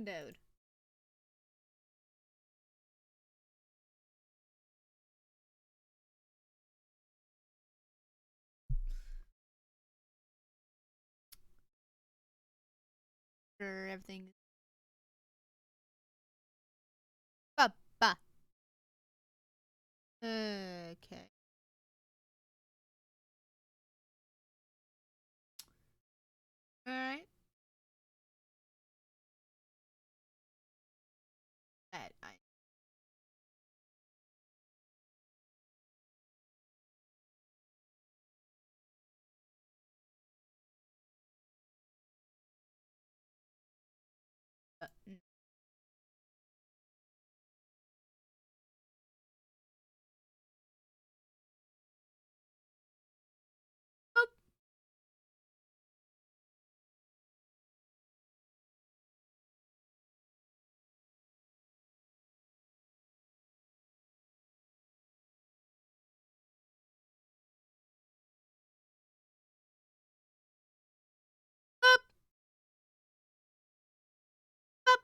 Dude. Sure, everything. Ba. Okay. Alright. That I. N- Boop. Boop. Boop.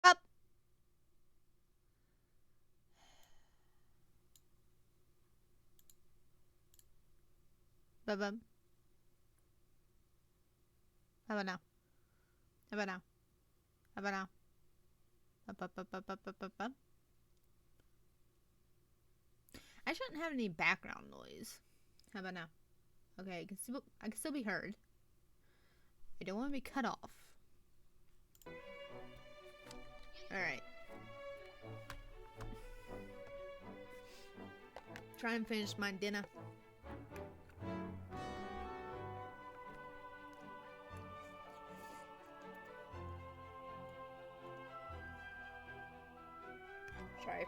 Boop. Bum bum. How about now? How about now? How about now? Up, up, up, up, up, up, up, up. I shouldn't have any background noise. How about now? Okay, I can still be heard. I don't want to be cut off. Alright. Try and finish my dinner. Sorry.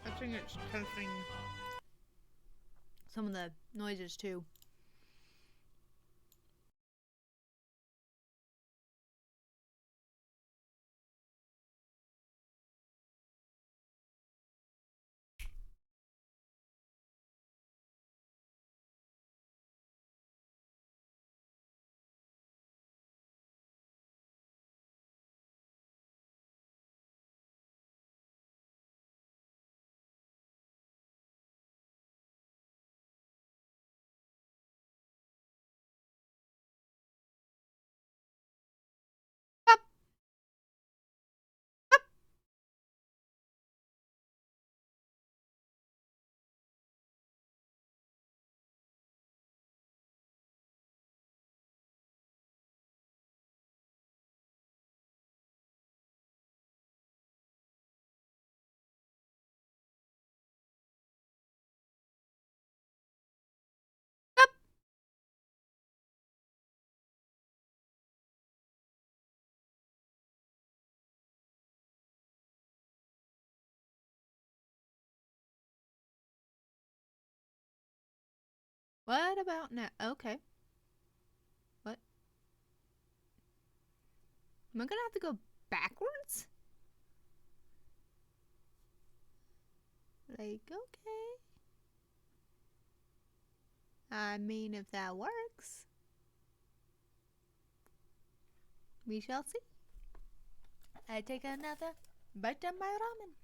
I think it's testing some of the noises too. Up, up. What about now? Okay. What? Am I gonna have to go backwards? Like, okay. I mean, if that works, we shall see. I take another bite of my ramen.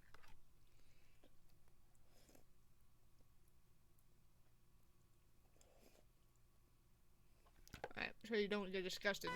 Alright, so you don't get disgusted.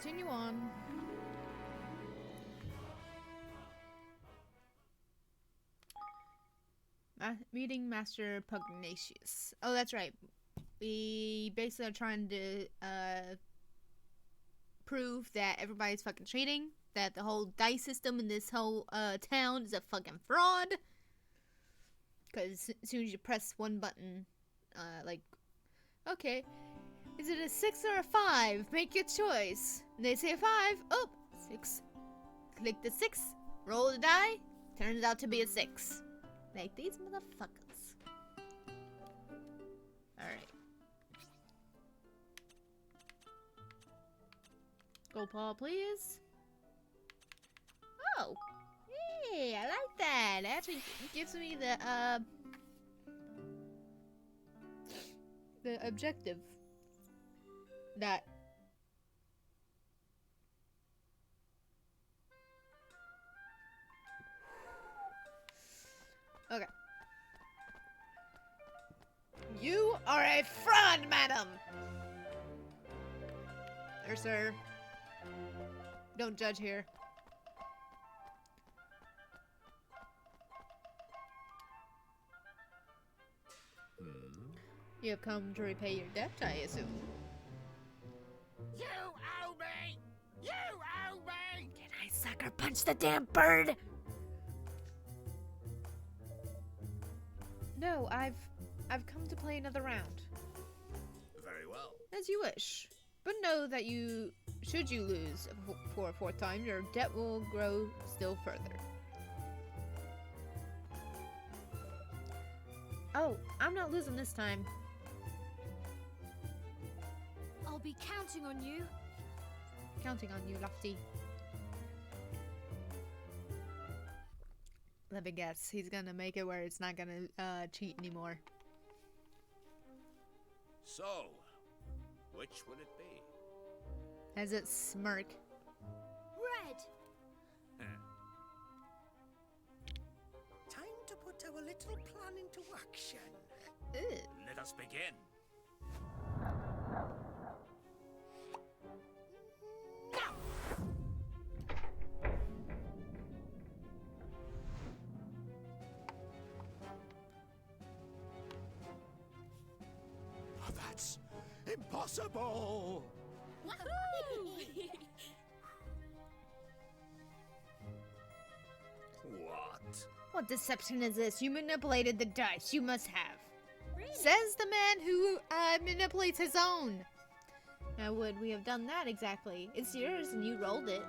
continue on. Meeting Master Pugnacious. Oh, that's right. We basically are trying to prove that everybody's fucking cheating. That the whole dice system in this whole town is a fucking fraud. Because as soon as you press one button, like, okay, is it a 6 or a 5? Make your choice. And they say 5. Oh, 6. Click the 6. Roll the die. Turns out to be a 6. Like these motherfuckers. Alright. Go Paul, please. Oh. Hey, I like that. It actually gives me the objective. That okay. You are a fraud, madam! Sir. Don't judge here. You have come to repay your debt, I assume. You owe me! You owe me! Can I sucker punch the damn bird? No, I've come to play another round. Very well. As you wish. But know that should you lose for a 4th time, your debt will grow still further. Oh, I'm not losing this time. I'll be counting on you. Counting on you, Lofty. Let me guess. He's gonna make it where it's not gonna cheat anymore. So, which would it be? As it smirk. Red. Time to put our little plan into action. Ew. Let us begin. Now! Oh, that's impossible! What? What deception is this? You manipulated the dice. You must have. Really? Says the man who manipulates his own. Now, would we have done that exactly? It's yours and you rolled it.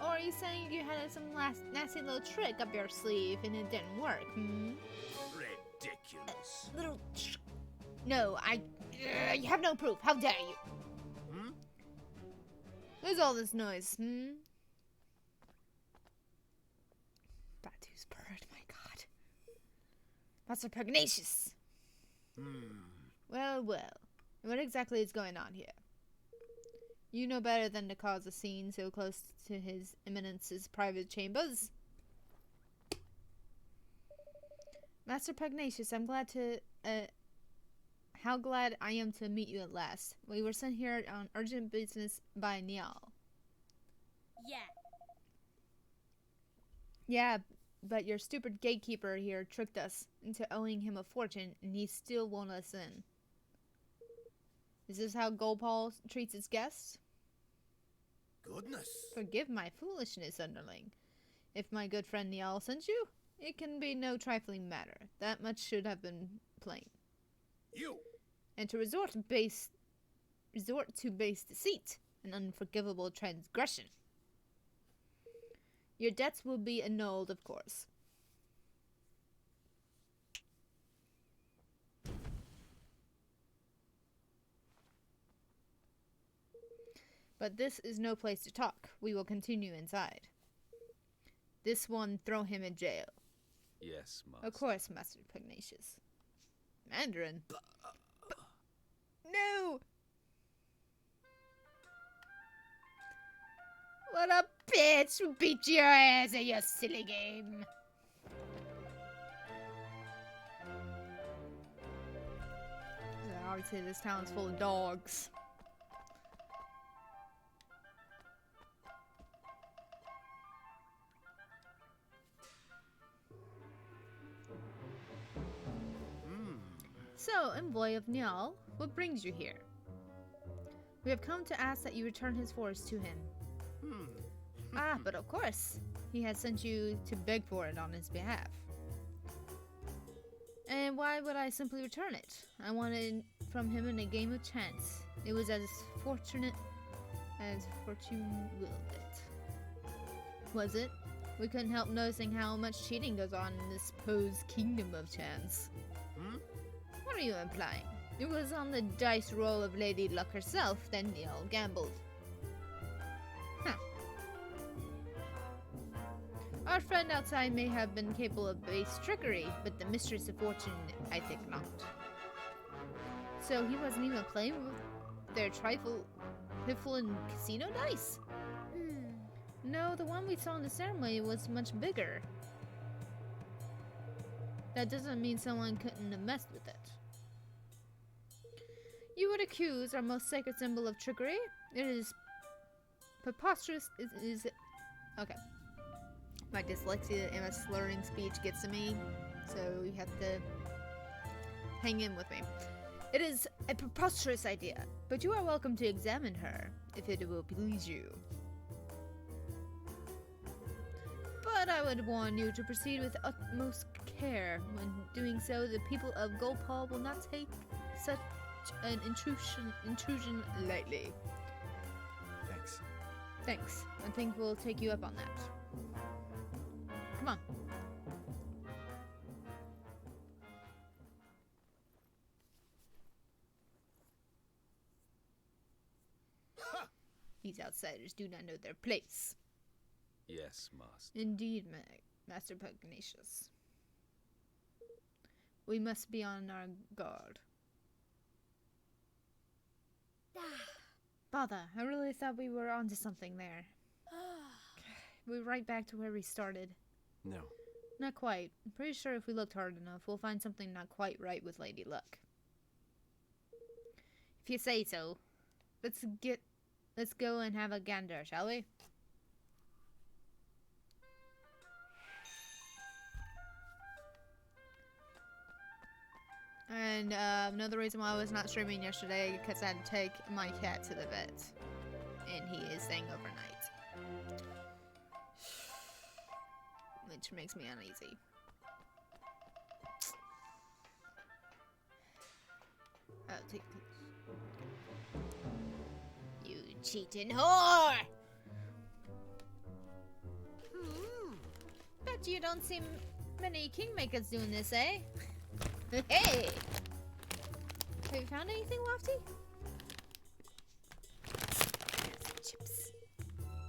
Or are you saying you had some nasty little trick up your sleeve and it didn't work? Ridiculous. Little. No, you have no proof. How dare you? Where's all this noise? Batu's bird, my god. Master Pugnacious. Well, well. What exactly is going on here? You know better than to cause a scene so close to His Eminence's private chambers. Master Pugnacious, I'm glad to, how glad I am to meet you at last. We were sent here on urgent business by Niall. Yeah. Yeah, but your stupid gatekeeper here tricked us into owing him a fortune, and he still won't let us in. Is this how Golpal treats his guests? Goodness. Forgive my foolishness, underling. If my good friend Niall sent you, it can be no trifling matter. That much should have been plain. You. And to resort to base deceit, an unforgivable transgression. Your debts will be annulled, of course. But this is no place to talk. We will continue inside. This one, throw him in jail. Yes, Master. Of course, Master Pugnacious. Mandarin. No! What a bitch! Who beat your ass at your silly game. Obviously, this town's full of dogs. So, envoy of Niall, what brings you here? We have come to ask that you return his forest to him. Ah, but of course. He has sent you to beg for it on his behalf. And why would I simply return it? I wanted from him in a game of chance. It was as fortunate as fortune willed it. Was it? We couldn't help noticing how much cheating goes on in this supposed kingdom of chance. What are you implying? It was on the dice roll of Lady Luck herself that Neil gambled. Huh. Our friend outside may have been capable of base trickery, but the mistress of fortune, I think not. So he wasn't even playing with their trifling casino dice? No, the one we saw in the ceremony was much bigger. That doesn't mean someone couldn't have messed with it. You would accuse our most sacred symbol of trickery? It is preposterous. Okay. My dyslexia and my slurring speech gets to me, so you have to hang in with me. It is a preposterous idea, but you are welcome to examine her, if it will please you. But I would warn you to proceed with utmost care. When doing so, the people of Gulpal will not take such an intrusion lightly. Thanks. Thanks. I think we'll take you up on that. Come on. Ha! These outsiders do not know their place. Yes, Master. Indeed, Master Pugnacious. We must be on our guard. Father, I really thought we were onto something there. We're right back to where we started. No. Not quite. I'm pretty sure if we looked hard enough, we'll find something not quite right with Lady Luck. If you say so. Let's go and have a gander, shall we? And another reason why I was not streaming yesterday, because I had to take my cat to the vet. And he is staying overnight. Which makes me uneasy. Oh, take this. You cheating whore! Bet you don't see many kingmakers doing this, eh? Hey! Have you found anything, Lofty? Some chips.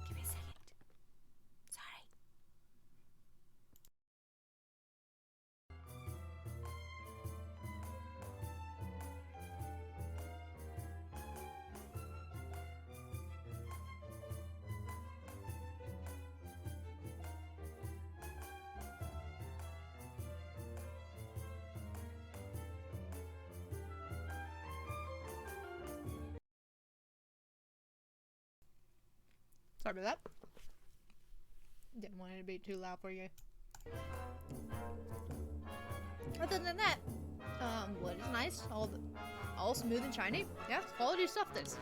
Give me a second. Sorry. Sorry about that. Didn't want it to be too loud for you. Other than that, wood is nice. All smooth and shiny. Yeah, quality stuff this.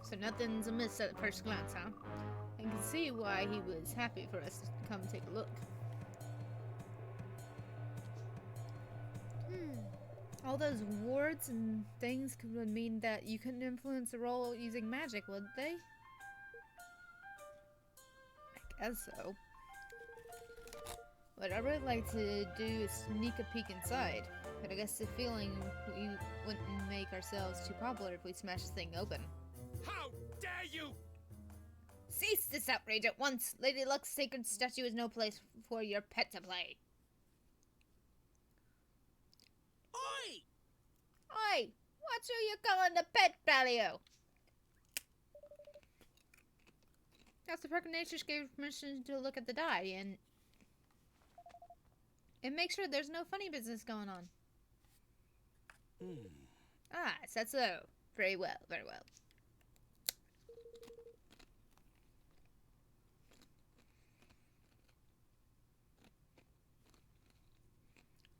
So nothing's amiss at first glance, huh? I can see why he was happy for us to come take a look. All those wards and things would mean that you couldn't influence the role using magic, would they? I guess so. What I'd really like to do is sneak a peek inside, but I guess the feeling we wouldn't make ourselves too popular if we smash this thing open. How dare you! Cease this outrage at once! Lady Luck's sacred statue is no place for your pet to play. Oi! Oi! What's who you calling the pet, Palio? Master Perkinacious gave permission to look at the die and make sure there's no funny business going on. Ah, is that so? Very well, very well.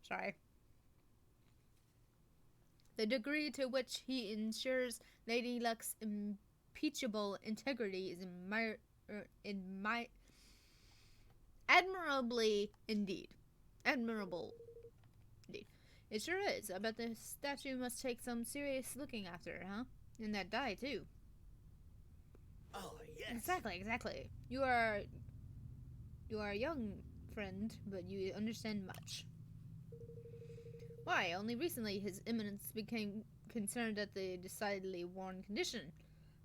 Sorry. The degree to which he ensures Lady Luck's impeachable integrity is admirably indeed. Admirable indeed. It sure is. I bet the statue must take some serious looking after, huh? And that die, too. Oh, yes. Exactly. You are a young friend, but you understand much. Why, only recently His Eminence became concerned at the decidedly worn condition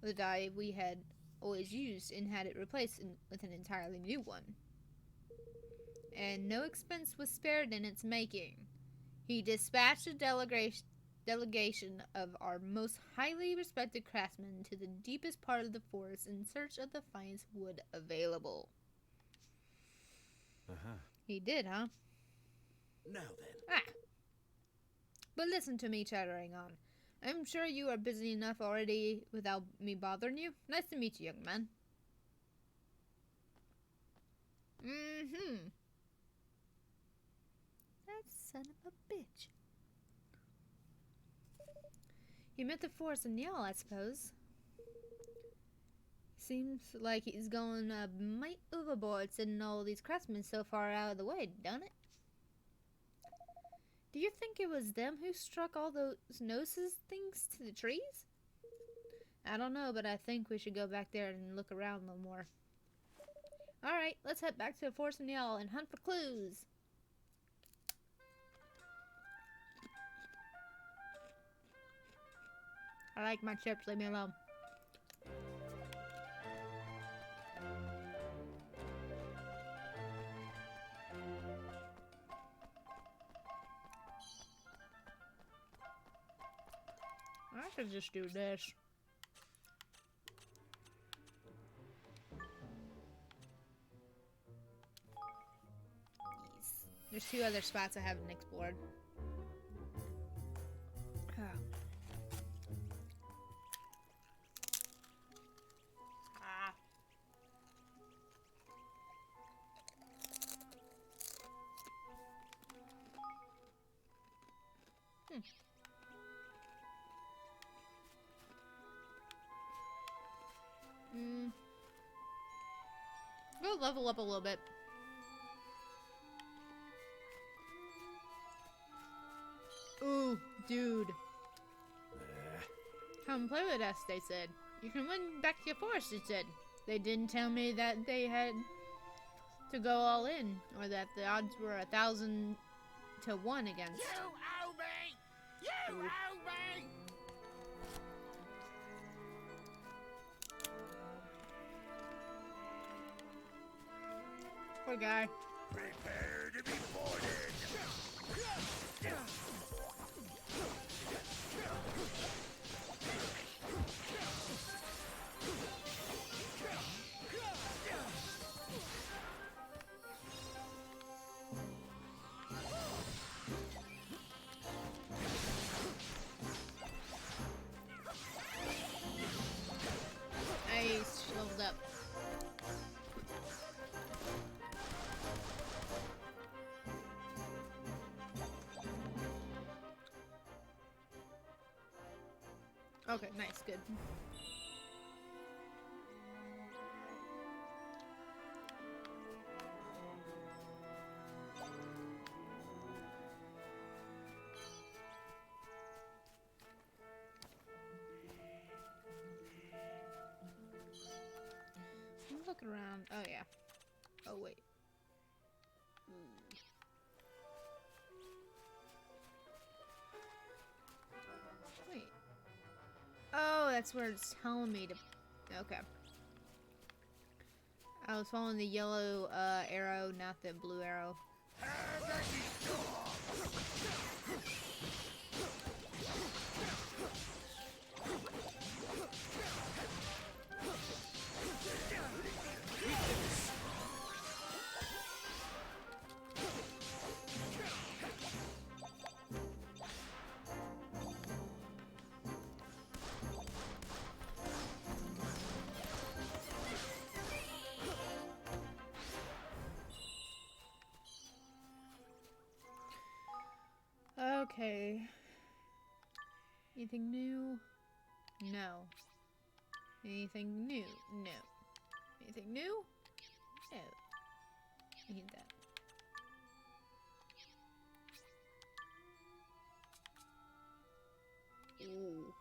of the die we had always used and had it replaced with an entirely new one. And no expense was spared in its making. He dispatched a delegation of our most highly respected craftsmen to the deepest part of the forest in search of the finest wood available. He did, huh? Now then. Ah! But listen to me chattering on. I'm sure you are busy enough already without me bothering you. Nice to meet you, young man. That son of a bitch. He met the force in y'all, I suppose. Seems like he's going a mite overboard sending all these craftsmen so far out of the way, don't it? Do you think it was them who struck all those noses things to the trees? I don't know, but I think we should go back there and look around a little more. Alright, let's head back to the forest and y'all and hunt for clues. I like my chips, leave me alone. I should just do this. Yes. There's 2 other spots I haven't explored. Oh. Ah. We'll level up a little bit. Ooh, dude. Come play with us, they said. You can win back your forest, it said. They didn't tell me that they had to go all in, or that the odds were 1,000 to 1 against. You owe me! You owe me! Poor guy. Prepare to be boarded! Nice, leveled up. Okay, nice, good. Look around. Oh yeah. Oh wait. Wait. Oh, that's where it's telling me to. Okay. I was following the yellow arrow, not the blue arrow. Okay. Anything new? No. Anything new? No. Anything new? No. Need that. Ooh.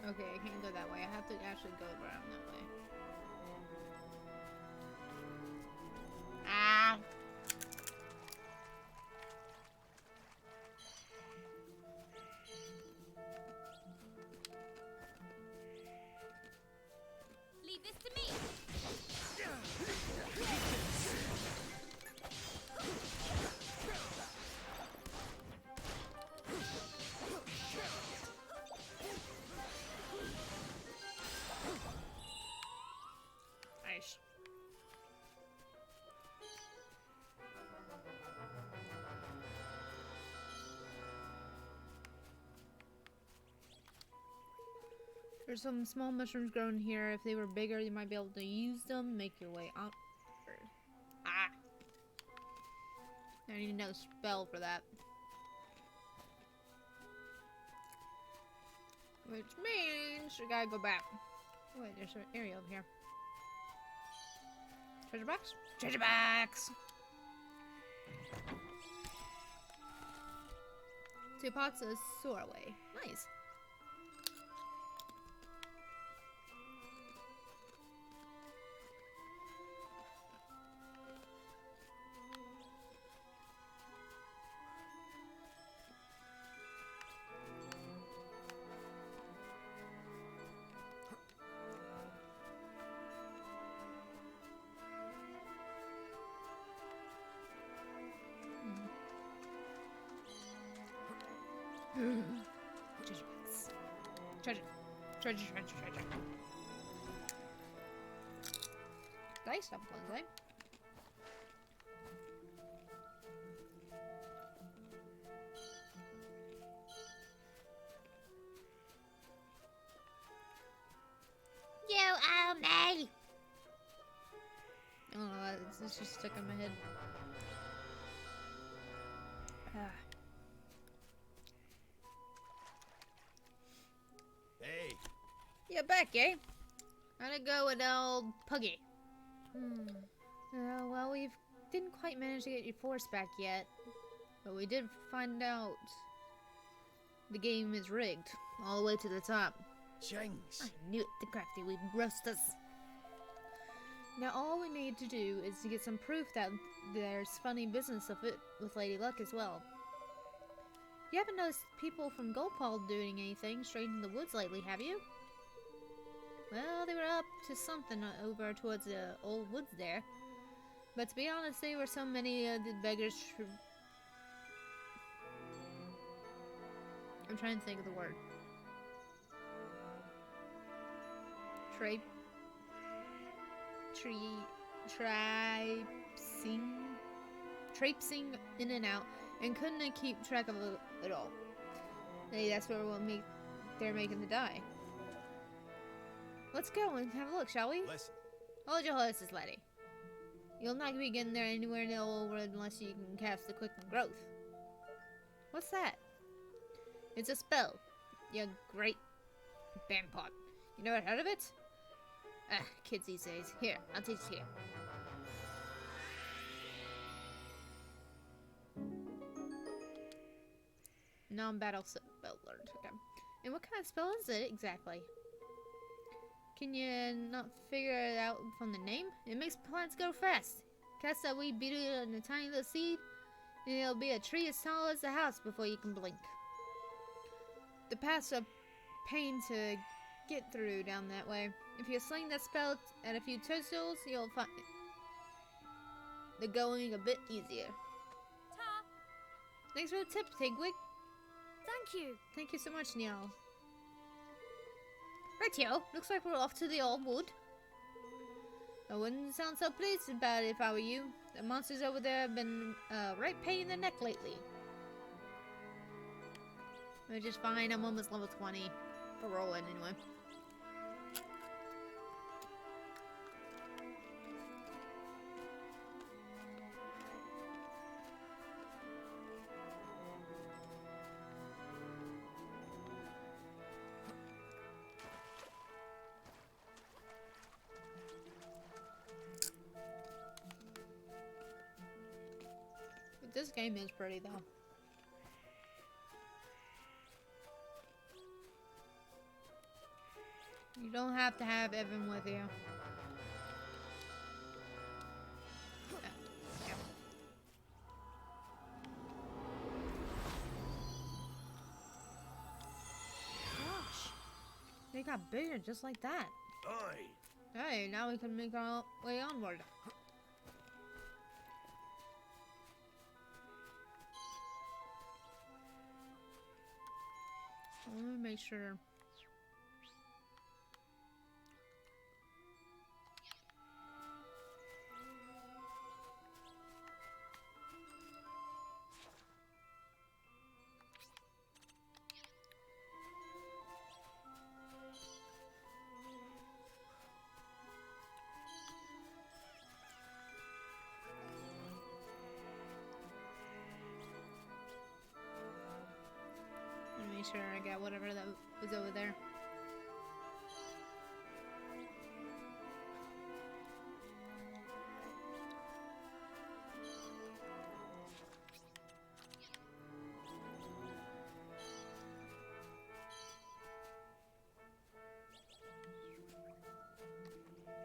Okay, I can't go that way. I have to actually go around that way. Ah! Leave this to me. Nice. There's some small mushrooms growing here. If they were bigger, you might be able to use them. Make your way out. Ah! I need to know spell for that. Which means we gotta go back. Wait, there's an area over here. Treasure box? Treasure box! 2 pots of soarway. Nice. Treasure box. Treasure. Treasure, treasure, treasure. Nice, I'm going. You owe me. Oh, it's just stuck in my head. Ah. Hey, You're back, eh? How'd it go with old Puggy? Well, we didn't quite manage to get your force back yet. But we did find out the game is rigged. All the way to the top. Jinx. I knew it, the crafty would roast us. Now all we need to do is to get some proof that there's funny business of it with Lady Luck as well. You haven't noticed people from Goldpaw doing anything strange in the woods lately, have you? Well, they were up to something over towards the old woods there. But to be honest, there were so many of the beggars. I'm trying to think of the word. Traipsing in and out, and couldn't keep track of it at all. Hey, that's where they're making the dye. Let's go and have a look, shall we? Listen. Hold your horses, laddie. You'll not be getting there anywhere near the old road unless you can cast the quicken growth. What's that? It's a spell. You great bandpot. You never heard of it? Ah, kids these days. Here, I'll teach you. Non-battle spell learned. Okay. And what kind of spell is it exactly? Can you not figure it out from the name? It makes plants grow fast. Cast that wee beetle in a tiny little seed, and it'll be a tree as tall as the house before you can blink. The path's a pain to get through down that way. If you sling that spell at a few toadstools, you'll find the going a bit easier. Ta. Thanks for the tip, Tigwig. Thank you. Thank you so much, Niall. Rightio, looks like we're off to the old wood. I wouldn't sound so pleased about it if I were you. The monsters over there have been right pain in the neck lately. Which is fine, I'm almost level 20. For rolling anyway. This game is pretty though. You don't have to have Evan with you. Yeah. Gosh, they got bigger just like that. Aye. Hey, now we can make our way onward. Let me make sure. Let me make sure I got whatever that was over there.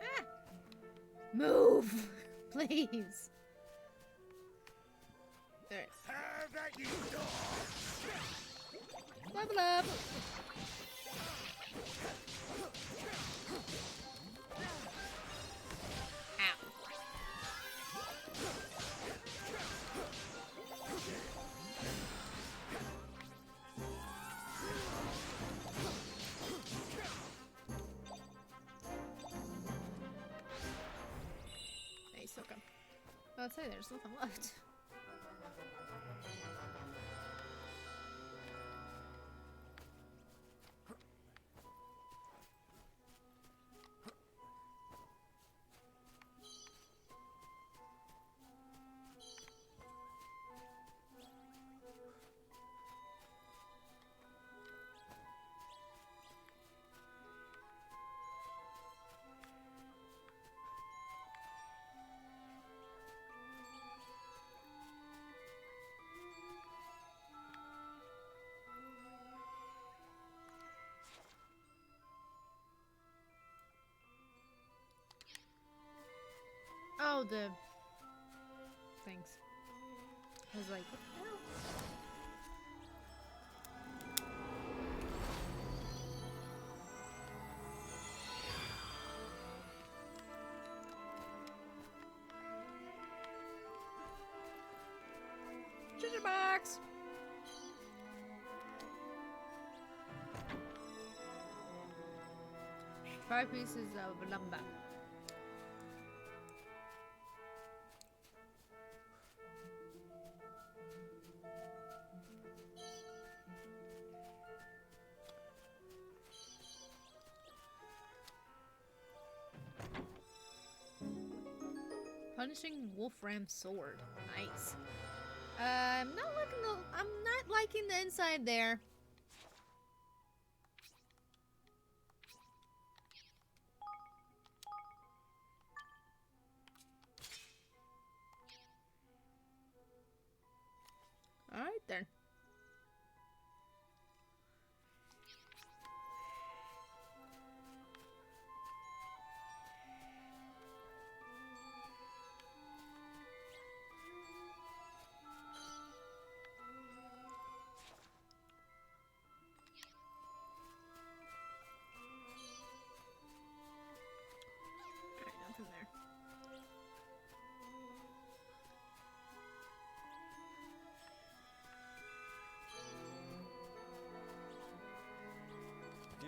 Ah! Move! Please! Alright. Have at you, dog. Level up! Ow. Nice, okay. I'll say there's nothing left. Oh, the things. I was like, what the hell? Treasure box! Five pieces of lumber. Punishing Wolfram sword. Nice. I'm not liking the inside there. Alright then. Alright, nothing there.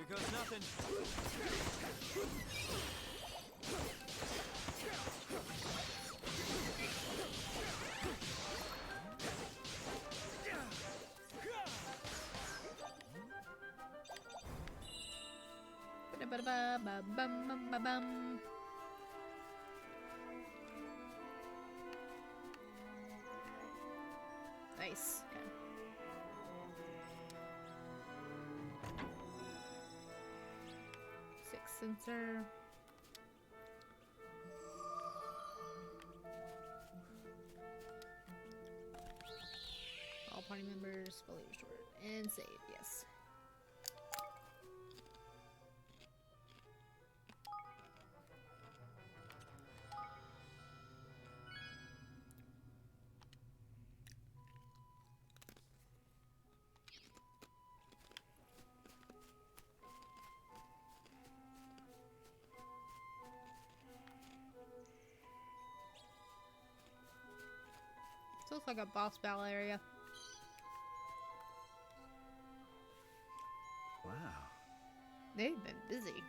goes nothing. Ba-da-ba-da-ba-bum-bum-ba-bum. Nice. Okay. Six sensor. All party members fully restored and save. Yes. So it's like a boss battle area. Wow. They've been busy.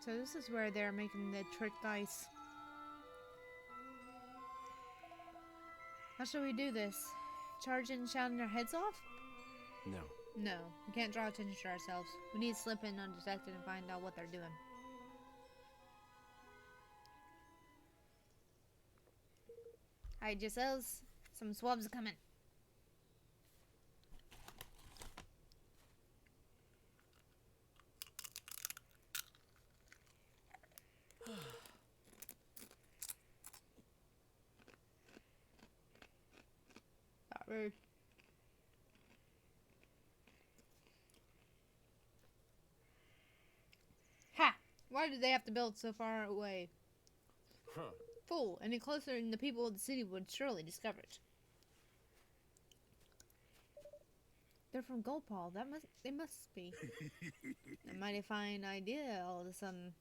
So this is where they're making the trick dice. How should we do this? Charge in, shouting our heads off? No. No, we can't draw attention to ourselves. We need to slip in undetected and find out what they're doing. Hide yourselves. Some swabs are coming. Not rude. Ha! Why did they have to build so far away? Huh. Fool! Any closer and the people of the city would surely discover it. They're from Gopal. They must be. A mighty fine idea all of a sudden.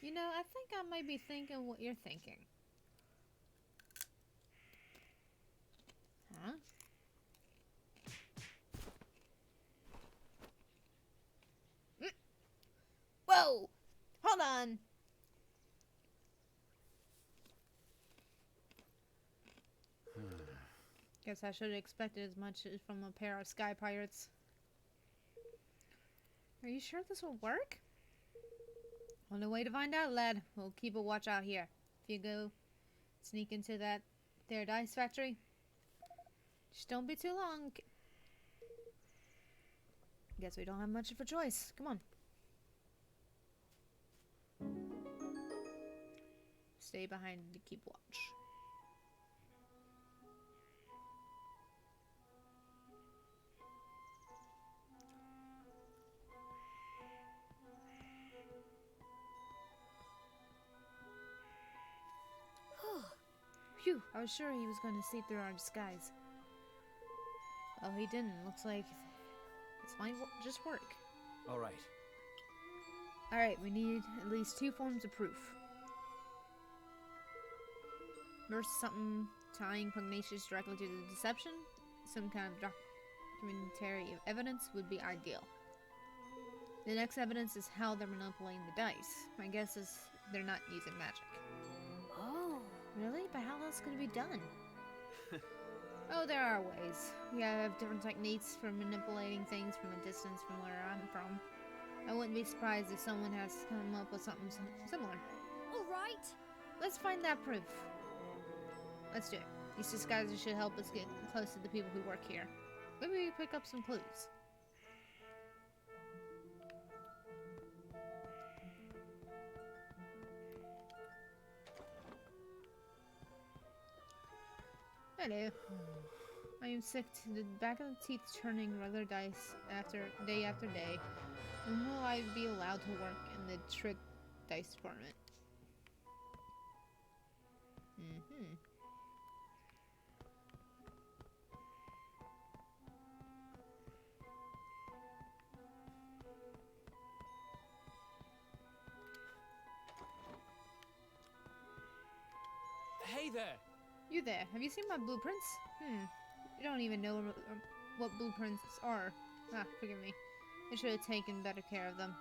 You know, I think I might be thinking what you're thinking. Huh? Whoa! Hold on! Guess I should have expected as much from a pair of sky pirates. Are you sure this will work? Only way to find out, lad. We'll keep a watch out here. If you go sneak into that there dice factory, just don't be too long. Guess we don't have much of a choice. Come on. Stay behind to keep watch. Phew, I was sure he was going to see through our disguise. Oh, he didn't. Looks like this might just work. All right. Alright, we need at least 2 forms of proof. First, something tying Pugnacious directly to the deception. Some kind of documentary evidence would be ideal. The next evidence is how they're manipulating the dice. My guess is they're not using magic. Oh, really? But how else could it be done? Oh, there are ways. We have different techniques for manipulating things from a distance from where I'm from. I wouldn't be surprised if someone has come up with something similar. All right. Let's find that proof. Let's do it. These disguises should help us get close to the people who work here. Maybe we pick up some clues. Hello. I am sick to the back of the teeth turning regular dice day after day. When will I be allowed to work in the trick dice department? Hey there. You there? Have you seen my blueprints? You don't even know what blueprints are. Ah, forgive me. I should have taken better care of them.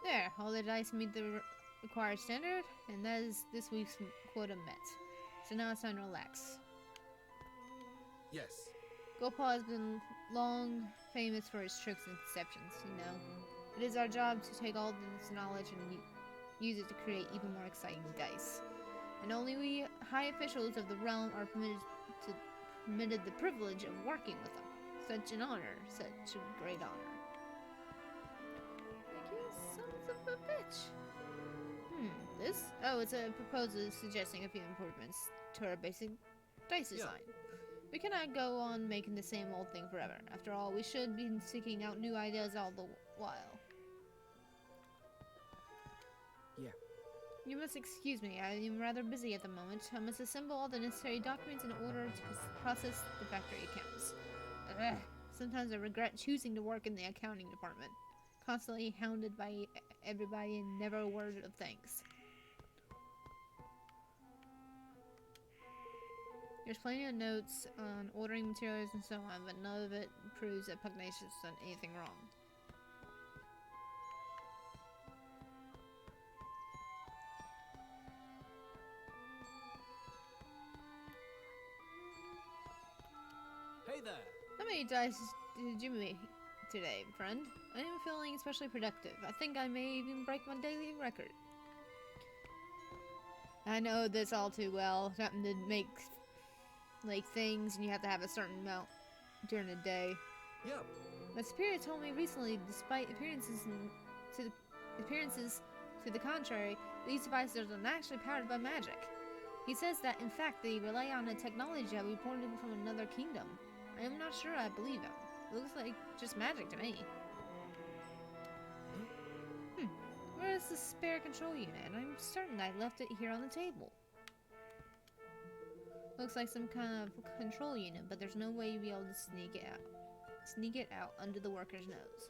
There, all the dice meet the required standard, and that is this week's quota met. So now it's time to relax. Yes. Gopal has been long famous for his tricks and deceptions, you know. It is our job to take all this knowledge and use it to create even more exciting dice. And only we high officials of the realm are permitted the privilege of working with them. Such an honor, such a great honor. Like you sons of a bitch. This? Oh, it's a proposal suggesting a few improvements to our basic dice design. We cannot go on making the same old thing forever. After all, we should be seeking out new ideas all the while. Yeah. You must excuse me, I am rather busy at the moment. I must assemble all the necessary documents in order to process the factory accounts. Ugh. Sometimes I regret choosing to work in the accounting department. Constantly hounded by everybody and never a word of thanks. There's plenty of notes on ordering materials and so on, but none of it proves that Pugnacious has done anything wrong. Hey there. How many dice did you make today, friend? I am feeling especially productive. I think I may even break my daily record. I know this all too well. Having to make like things, and you have to have a certain amount during the day. Yep. My superior told me recently, despite appearances to the contrary, these devices are not actually powered by magic. He says that, in fact, they rely on a technology that we imported from another kingdom. I am not sure I believe him. It looks like just magic to me. Where is the spare control unit? I'm certain I left it here on the table. Looks like some kind of control unit, but there's no way you'd be able to sneak it out under the worker's nose.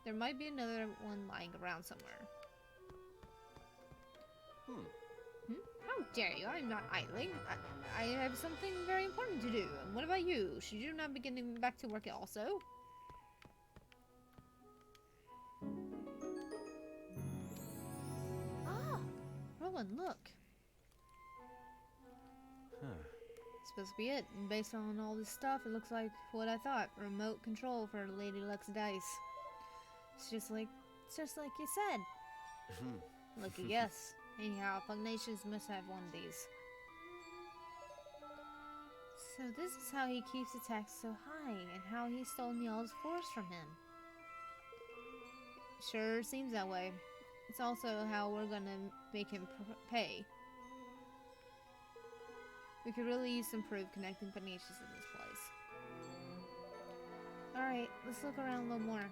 There might be another one lying around somewhere. How dare you? I'm not idling. I have something very important to do. And what about you? Should you not be getting back to work also? Ah! Rowan, look. Supposed to be it. And based on all this stuff, it looks like what I thought. Remote control for Lady Luck's dice. It's just like you said. Lucky guess. Anyhow, Pugnacious must have one of these. So this is how he keeps attacks so high, and how he stole Niall's force from him. Sure seems that way. It's also how we're gonna make him pay. We could really use some proof connecting Pugnacious in this place. Alright, let's look around a little more.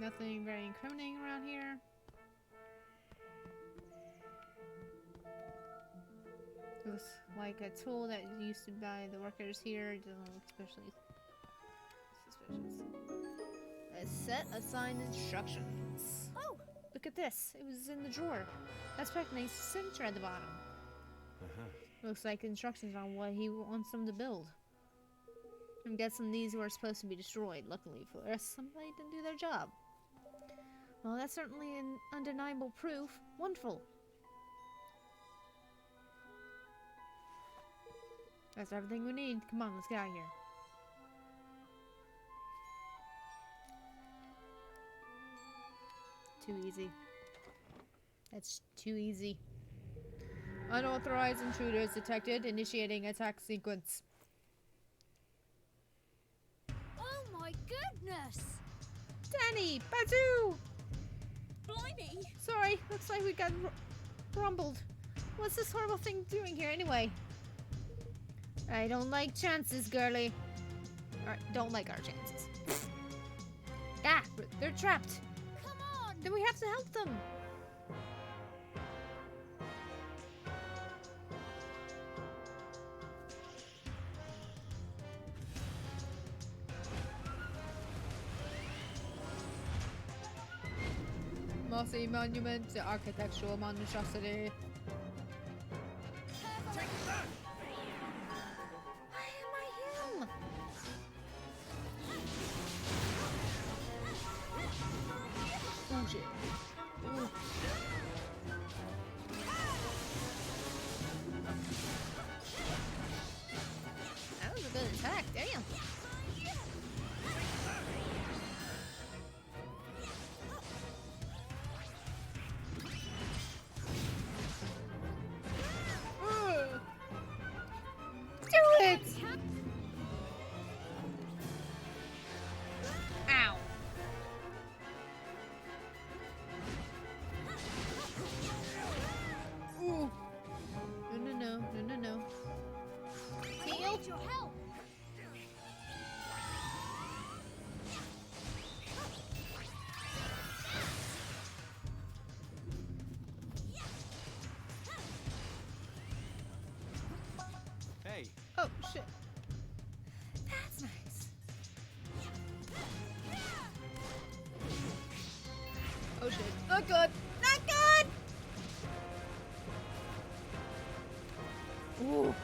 Nothing very incriminating around here. Looks like a tool that used to by the workers here. It doesn't look especially suspicious. A set of signed instructions. Oh, look at this. It was in the drawer. That's Pugnacious' signature at the bottom. Looks like instructions on what he wants them to build. I'm guessing these were supposed to be destroyed. Luckily for us, somebody didn't do their job. Well, that's certainly an undeniable proof. Wonderful. That's everything we need. Come on, let's get out of here. Too easy. That's too easy. Unauthorized intruders detected. Initiating attack sequence. Oh my goodness! Danny! Bazoo! Blimey! Sorry, looks like we got rumbled. What's this horrible thing doing here anyway? I don't like chances, girly. Alright, don't like our chances. Ah! They're trapped! Come on! Then we have to help them! Mossy monument to architectural monstrosity. Take that! Why am I him? Oh shit. Ooh. That was a good attack, damn. Do it! Ow. Ooh. No. I Heal. need your help. Hey. Oh shit. That's nice. Oh shit. Not good. Not good. Ooh.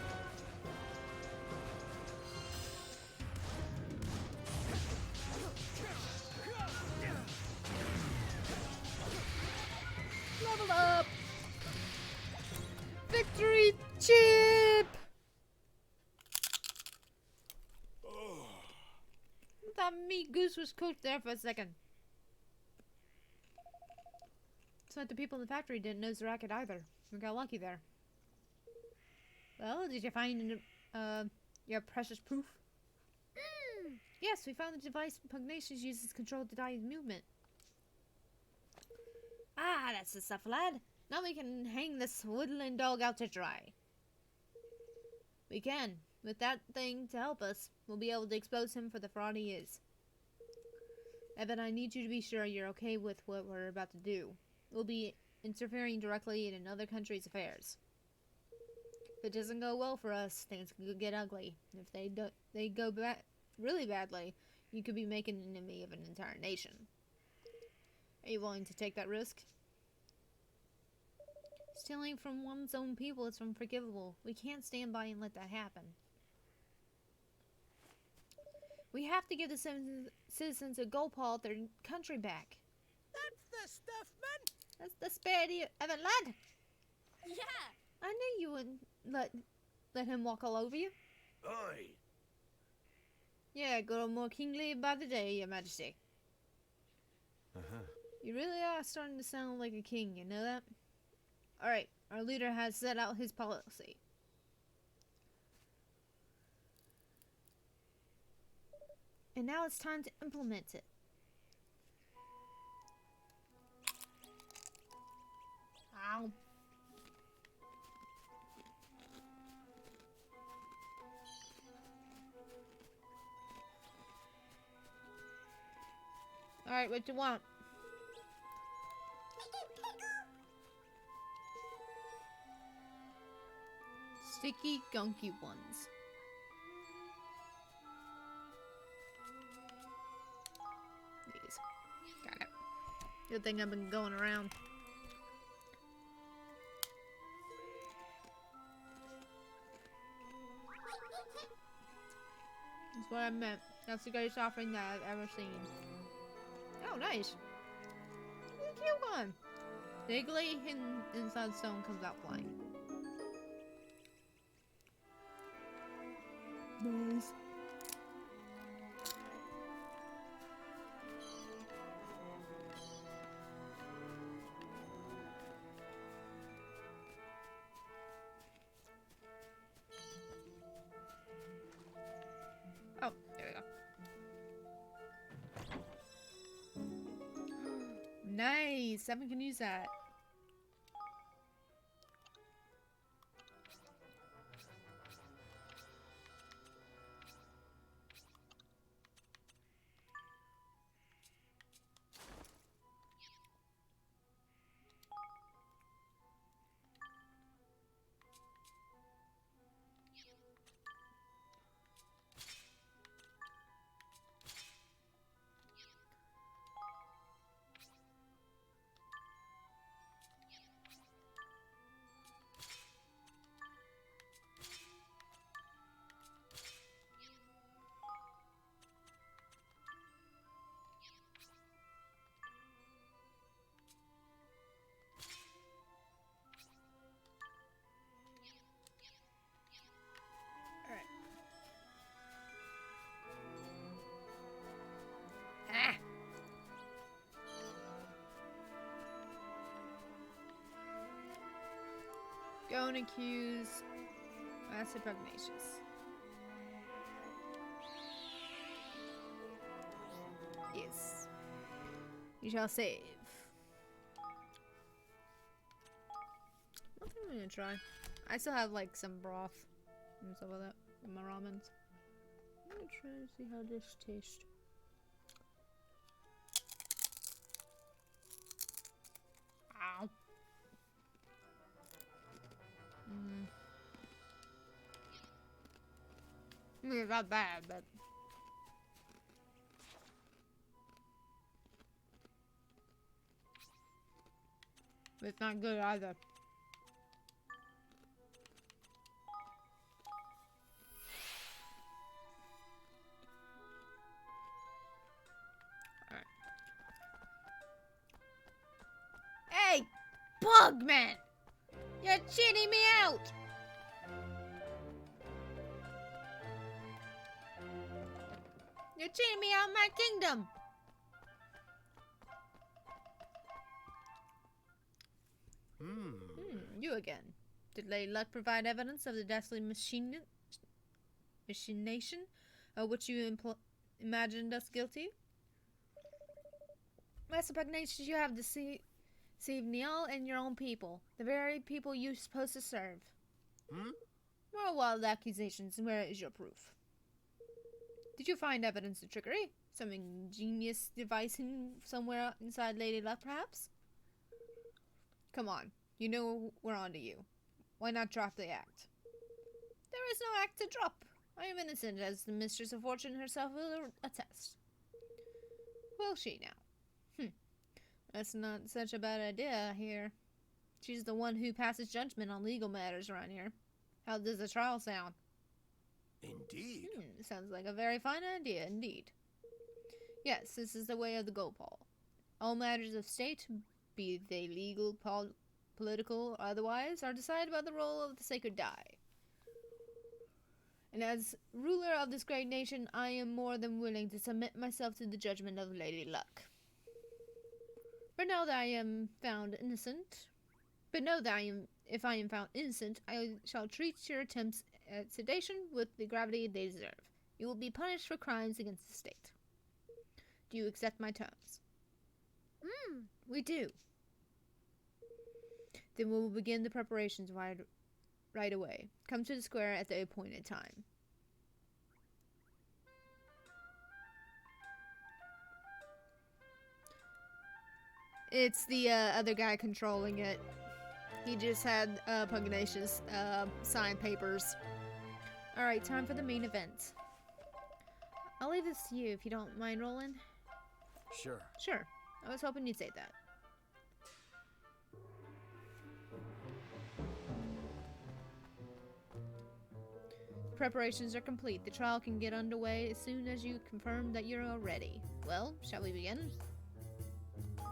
Level up. Victory chip. Thought meat goose was cooked there for a second. It's like the people in the factory didn't know the racket either. We got lucky there. Well, did you find your precious proof? Yes, we found the device Pugnacious uses to control the dying movement. Ah, that's the stuff, lad. Now we can hang this woodland dog out to dry. We can. With that thing to help us, we'll be able to expose him for the fraud he is. Evan, I need you to be sure you're okay with what we're about to do. We'll be interfering directly in another country's affairs. If it doesn't go well for us, things could get ugly. If they go really badly, you could be making an enemy of an entire nation. Are you willing to take that risk? Stealing from one's own people is unforgivable. We can't stand by and let that happen. We have to give the citizens of Gopal their country back. That's the stuff, man! That's the spirit of it, lad. Yeah. I knew you wouldn't let him walk all over you. Oi! Yeah, grow more kingly by the day, Your Majesty. You really are starting to sound like a king, you know that? Alright, our leader has set out his policy. And now it's time to implement it. Ow. Alright, what you want? Sticky, gunky ones. These. Got it. Good thing I've been going around. That's what I meant. That's the greatest offering that I've ever seen. Oh, nice. Look at a cute one. Diggly hidden inside stone comes out flying. Nice. Oh, there we go. Nice. Seven can use that. Go and accuse Master Pugnacious. Yes. You shall save. I think I'm gonna try. I still have like some broth and stuff like that in my ramens. I'm gonna try to see how this tastes. Ow. I mean, it's not bad, but it's not good either. Alright. Hey! Pugman! You're cheating me out! You're cheating me out of my kingdom! You again. Did Lady Luck provide evidence of the dastardly machination of which you imagined us guilty? Master Pugnacious, you have deceived Niall and your own people, the very people you're supposed to serve. More wild accusations, and where is your proof? Did you find evidence of trickery? Some ingenious device somewhere inside Lady Luck, perhaps? Come on, you know we're on to you. Why not drop the act? There is no act to drop. I am innocent, as the Mistress of Fortune herself will attest. Will she now? That's not such a bad idea, I hear. She's the one who passes judgment on legal matters around here. How does the trial sound? Indeed. Sounds like a very fine idea, indeed. Yes, this is the way of the Gopal. All matters of state, be they legal, political, or otherwise, are decided by the roll of the sacred die. And as ruler of this great nation, I am more than willing to submit myself to the judgment of Lady Luck. But now that I am found innocent, if I am found innocent, I shall treat your attempts at sedation with the gravity they deserve. You will be punished for crimes against the state. Do you accept my terms? We do. Then we will begin the preparations right away. Come to the square at the appointed time. It's the other guy controlling it. He just had Pugnacious sign papers. Alright, time for the main event. I'll leave this to you if you don't mind rolling. Sure. Sure. I was hoping you'd say that. Preparations are complete. The trial can get underway as soon as you confirm that you're all ready. Well, shall we begin?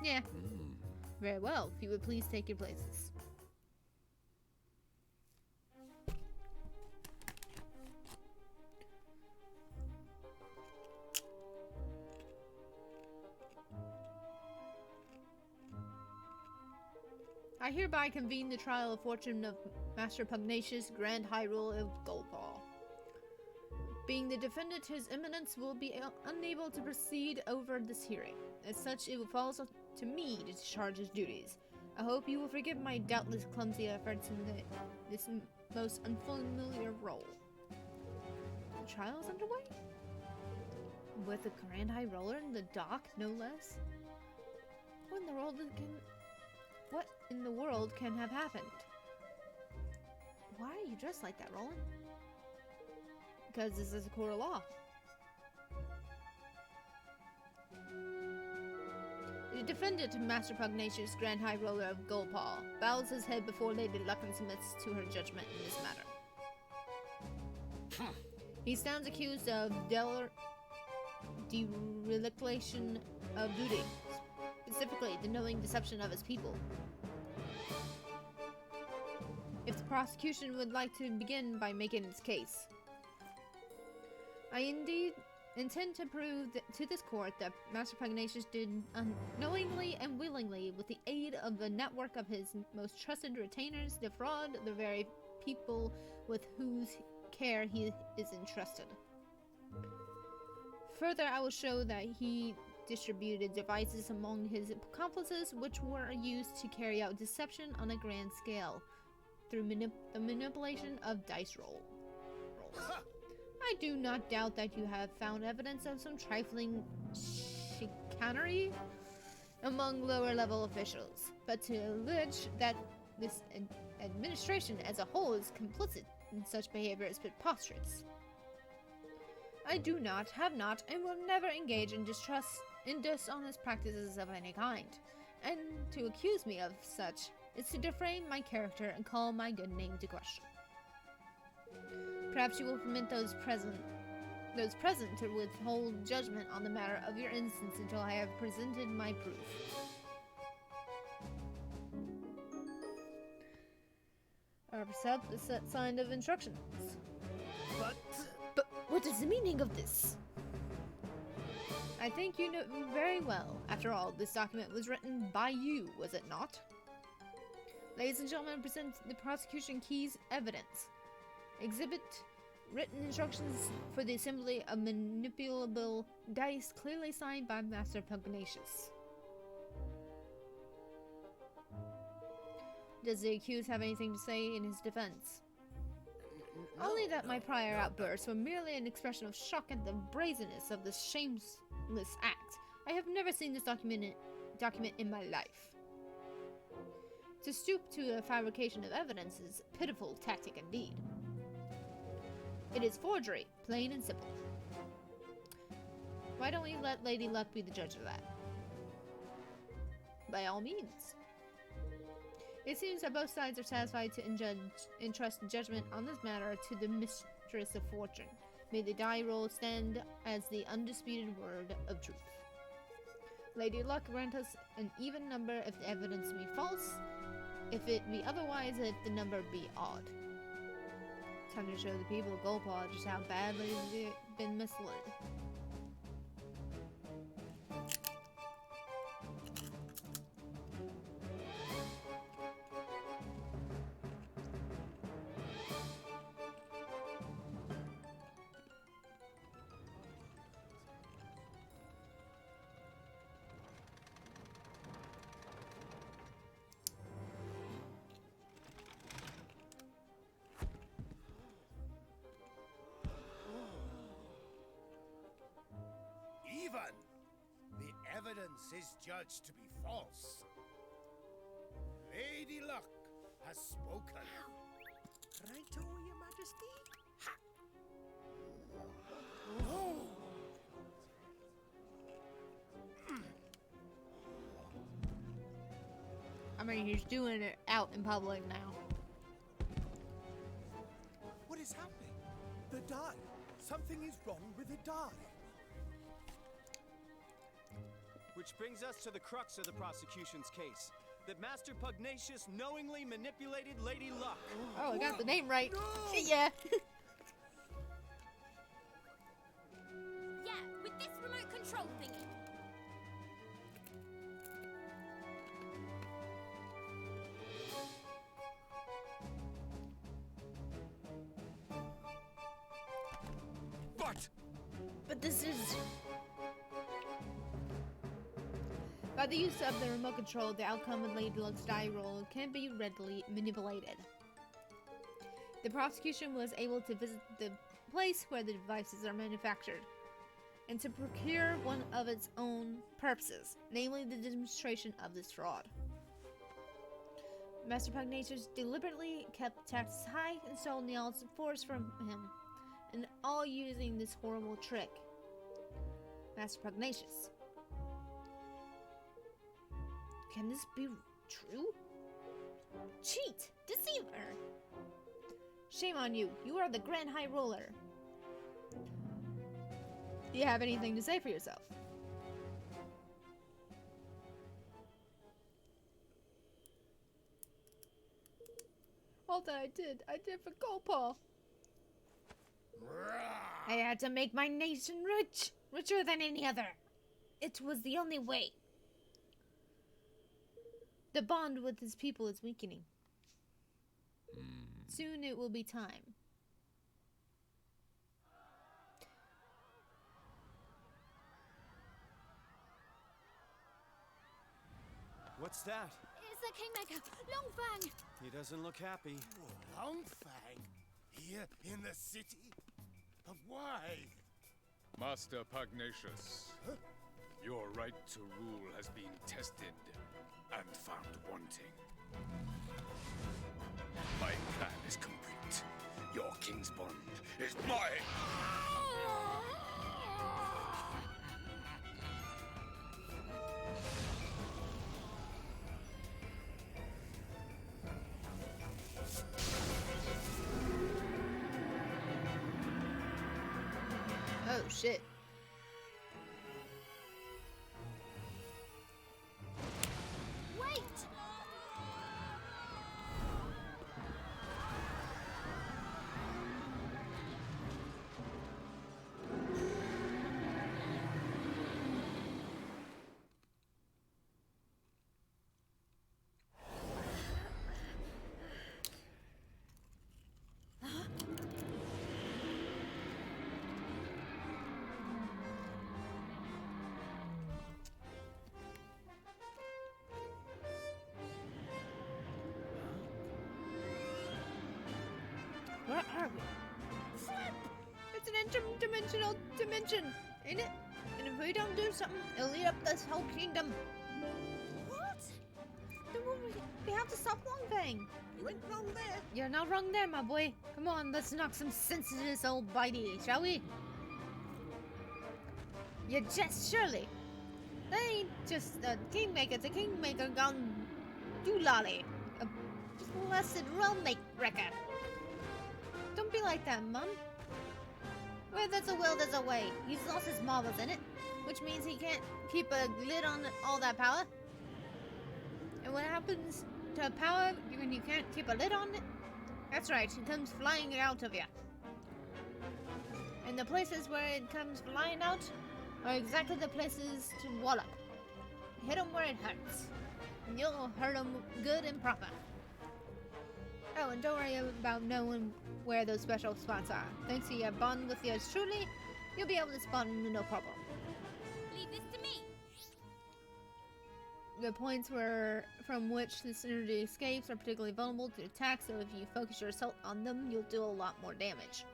Yeah. Very well. If you would please take your places. I hereby convene the trial of fortune of Master Pugnacious, Grand High Ruler of Goldball. Being the defendant, His Eminence will be unable to proceed over this hearing. As such, it will fall to me to discharge his duties. I hope you will forgive my doubtless clumsy efforts in this most unfamiliar role. The trial is underway? With the Grand High Roller in the dock, no less? What in the world can have happened? Why are you dressed like that, Roland? Because this is a court of law. The defendant, Master Pugnacious, Grand High Roller of Goldpaw, bows his head before Lady Luck and submits to her judgment in this matter. He stands accused of dereliction of duty, specifically the knowing deception of his people. If the prosecution would like to begin by making its case. I indeed intend to prove to this court that Master Pugnacious did unknowingly and willingly, with the aid of a network of his most trusted retainers, defraud the very people with whose care he is entrusted. Further, I will show that he distributed devices among his accomplices which were used to carry out deception on a grand scale through the manipulation of dice rolls. I do not doubt that you have found evidence of some trifling chicanery among lower-level officials, but to allege that this administration as a whole is complicit in such behavior is preposterous. I do not, have not, and will never engage in dishonest practices of any kind, and to accuse me of such is to defame my character and call my good name to question. Perhaps you will permit those present to withhold judgment on the matter of your innocence until I have presented my proof. Our precept is signed of instructions. But what is the meaning of this? I think you know very well. After all, this document was written by you, was it not? Ladies and gentlemen, present the prosecution key's evidence. Exhibit written instructions for the assembly of manipulable dice clearly signed by Master Pugnacious. Does the accused have anything to say in his defense? Only that my prior outbursts were merely an expression of shock at the brazenness of this shameless act. I have never seen this document in my life. To stoop to a fabrication of evidence is a pitiful tactic indeed. It is forgery, plain and simple. Why don't we let Lady Luck be the judge of that? By all means. It seems that both sides are satisfied to entrust judgment on this matter to the mistress of fortune. May the die roll stand as the undisputed word of truth. Lady Luck grant us an even number if the evidence be false, if it be otherwise, if the number be odd. Time to show the people of Goldpaw just how badly they've been misled. The evidence is judged to be false. Lady Luck has spoken. Righto, Your Majesty. Ha! No! I mean, he's doing it out in public now. What is happening? The die. Something is wrong with the die. Which brings us to the crux of the prosecution's case. That Master Pugnacious knowingly manipulated Lady Luck. Oh, I got the name right. No! See ya. Yeah, with this remote control thingy. But this is... By the use of the remote control, the outcome of Lady Luck's die roll can be readily manipulated. The prosecution was able to visit the place where the devices are manufactured, and to procure one of its own purposes, namely the demonstration of this fraud. Master Pugnacious deliberately kept taxes high and stole Niall's force from him, and all using this horrible trick. Master Pugnacious. Can this be true? Cheat! Deceiver! Shame on you. You are the Grand High Roller. Do you have anything to say for yourself? All that I did for Goldpaw. I had to make my nation rich, richer than any other. It was the only way. The bond with his people is weakening. Soon it will be time. What's that? It's the Kingmaker, Longfang! He doesn't look happy. Longfang? Here in the city? But why? Master Pugnacious, your right to rule has been tested and found wanting. My plan is complete. Your king's bond is mine! Oh shit. Wait! Where are we? It's an interdimensional dimension, ain't it? And if we don't do something, it'll eat up this whole kingdom. What? Then we have to stop Longfang. You went wrong there. You're not wrong there, my boy. Come on, let's knock some sense into this old bitey, shall we? You jest, surely. That ain't just a kingmaker, it's a kingmaker gone doolally. A blessed realm wrecker. Don't be like that, Mum. Where there's a will, there's a way. He's lost his marbles in it, which means he can't keep a lid on all that power. And what happens to power when you can't keep a lid on it? That's right, it comes flying out of you. And the places where it comes flying out are exactly the places to wallop. Hit 'em where it hurts. And you'll hurt 'em good and proper. Oh, and don't worry about knowing where those special spots are. Thanks to your bond with yours truly, you'll be able to spot them no problem. Leave this to me. The points from which this energy escapes are particularly vulnerable to attack, so if you focus your assault on them, you'll do a lot more damage.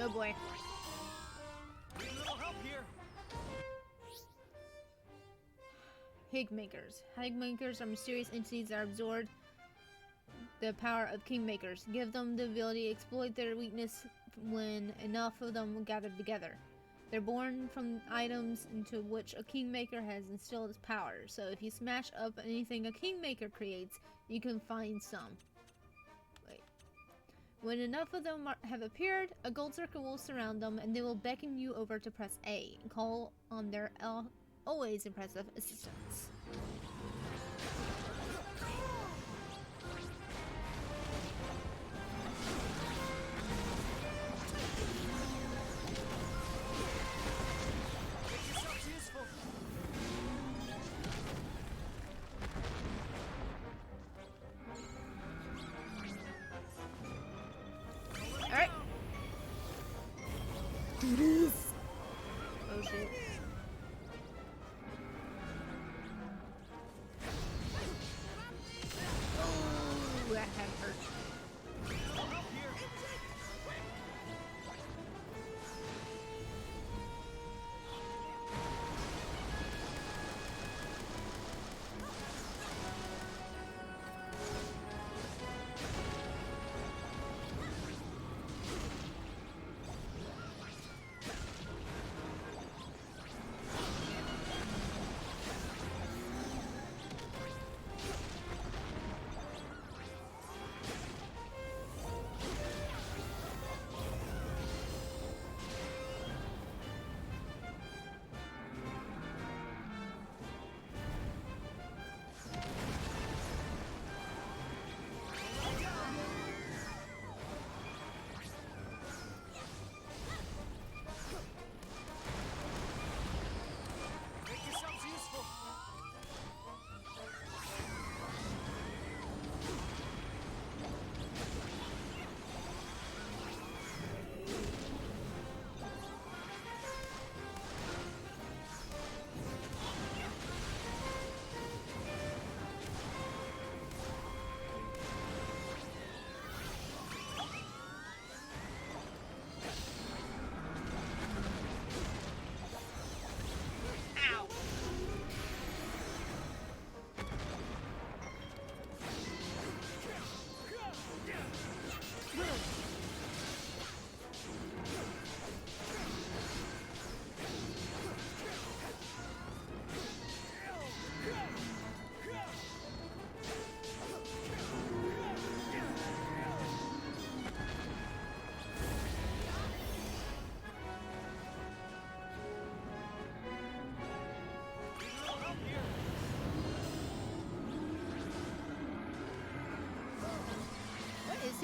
Oh boy. Need a little help here. Higmakers. Higmakers are mysterious entities that absorb the power of kingmakers. Give them the ability to exploit their weakness when enough of them gather together. They're born from items into which a kingmaker has instilled his power. So if you smash up anything a kingmaker creates, you can find some. Wait. When enough of them have appeared, a gold circle will surround them and they will beckon you over to press A and call on their always impressive assistance. Make yourselves useful. Alright. Do this! Oh shit. Oh, that had hurt. Help here.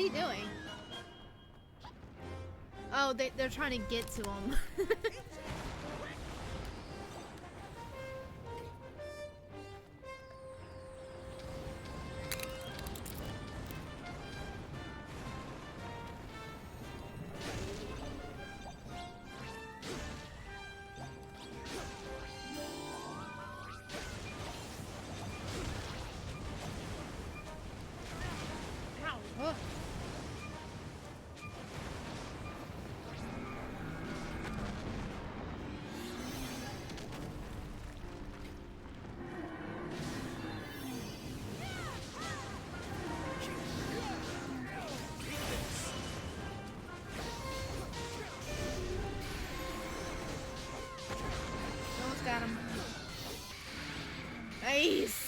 he doing? Oh, they're trying to get to him. Ow. Almost got him. Nice.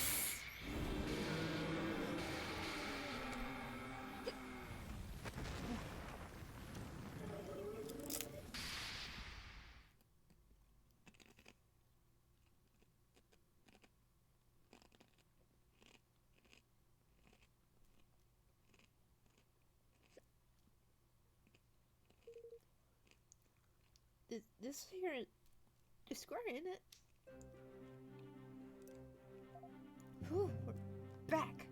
This here is square, isn't it? Whew, we're back.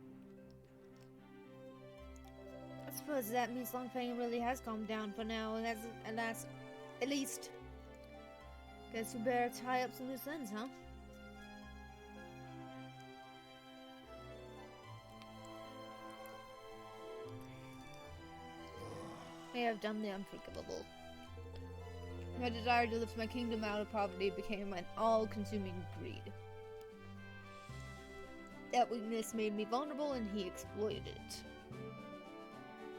I suppose that means Longfang really has calmed down for now, and that's at least. Guess we better tie up some loose ends, huh? I have done the unforgivable. My desire to lift my kingdom out of poverty became an all-consuming greed. That weakness made me vulnerable, and he exploited it.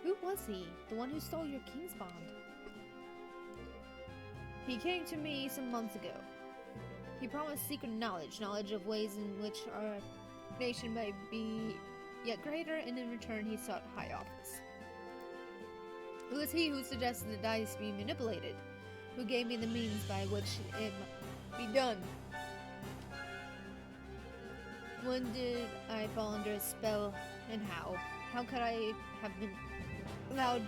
Who was he? The one who stole your king's bond? He came to me some months ago. He promised secret knowledge of ways in which our nation might be yet greater, and in return he sought high office. It was he who suggested the dice be manipulated, who gave me the means by which it might be done. When did I fall under a spell, and how? How could I have been allowed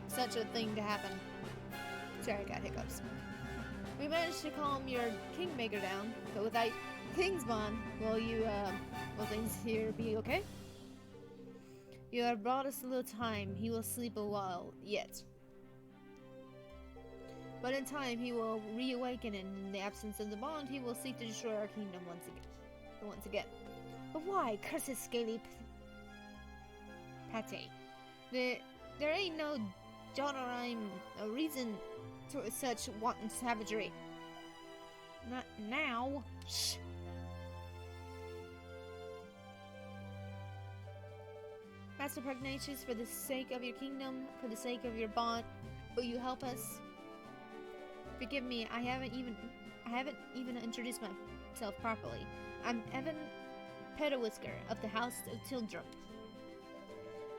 such a thing to happen? Sorry, I got hiccups. We managed to calm your kingmaker down, but without Kingsbond, will things here be okay? You have brought us a little time. He will sleep a while yet. But in time, he will reawaken, and in the absence of the bond, he will seek to destroy our kingdom once again. But why? Curse his scaly pate. There ain't no jot or rhyme, a reason to such wanton savagery. Not now. Shh. Master Pugnacious, for the sake of your kingdom, for the sake of your bond, will you help us? Forgive me, I haven't even introduced myself properly. I'm Evan Petawhisker of the House of Tildrum.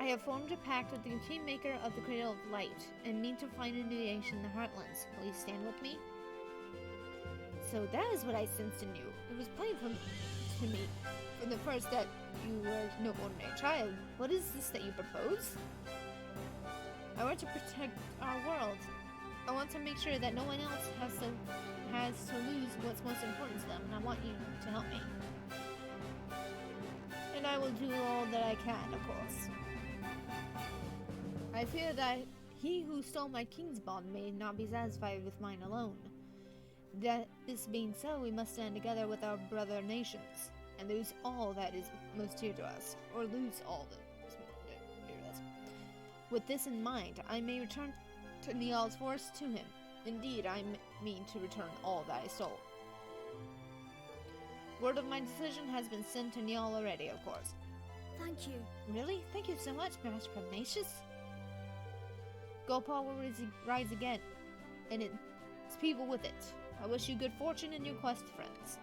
I have formed a pact with the Kingmaker of the Cradle of Light, and mean to find a new age in the Heartlands. Will you stand with me? So that is what I sensed in you. It was plain to me from the first that you were no ordinary child. What is this that you propose? I want to protect our world. I want to make sure that no one else has to lose what's most important to them, and I want you to help me. And I will do all that I can, of course. I fear that he who stole my king's bond may not be satisfied with mine alone. That this being so, we must stand together with our brother nations, and lose all that is most dear to us, or lose all that is most dear to us. With this in mind, I may return to Nial's forest to him. Indeed, I mean to return all that I stole. Word of my decision has been sent to Nial already, of course. Thank you. Really? Thank you so much, Master Pugnacious. Gopal will rise again, and its people with it. I wish you good fortune in your quest, friends.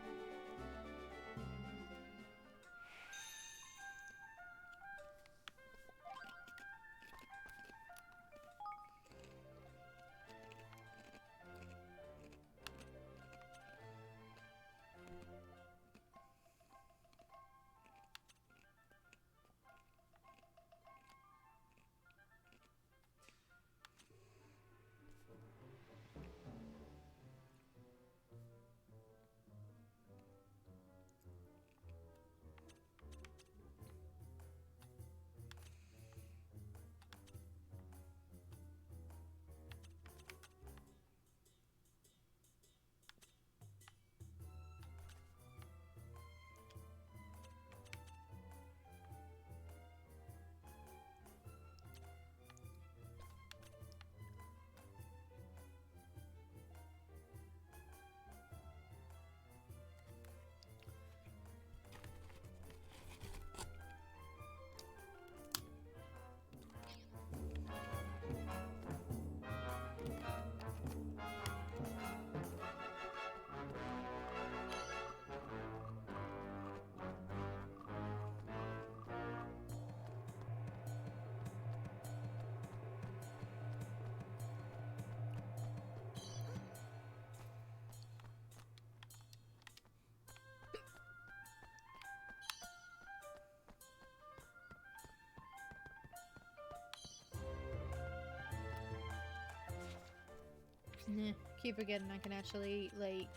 Keep forgetting I can actually, like,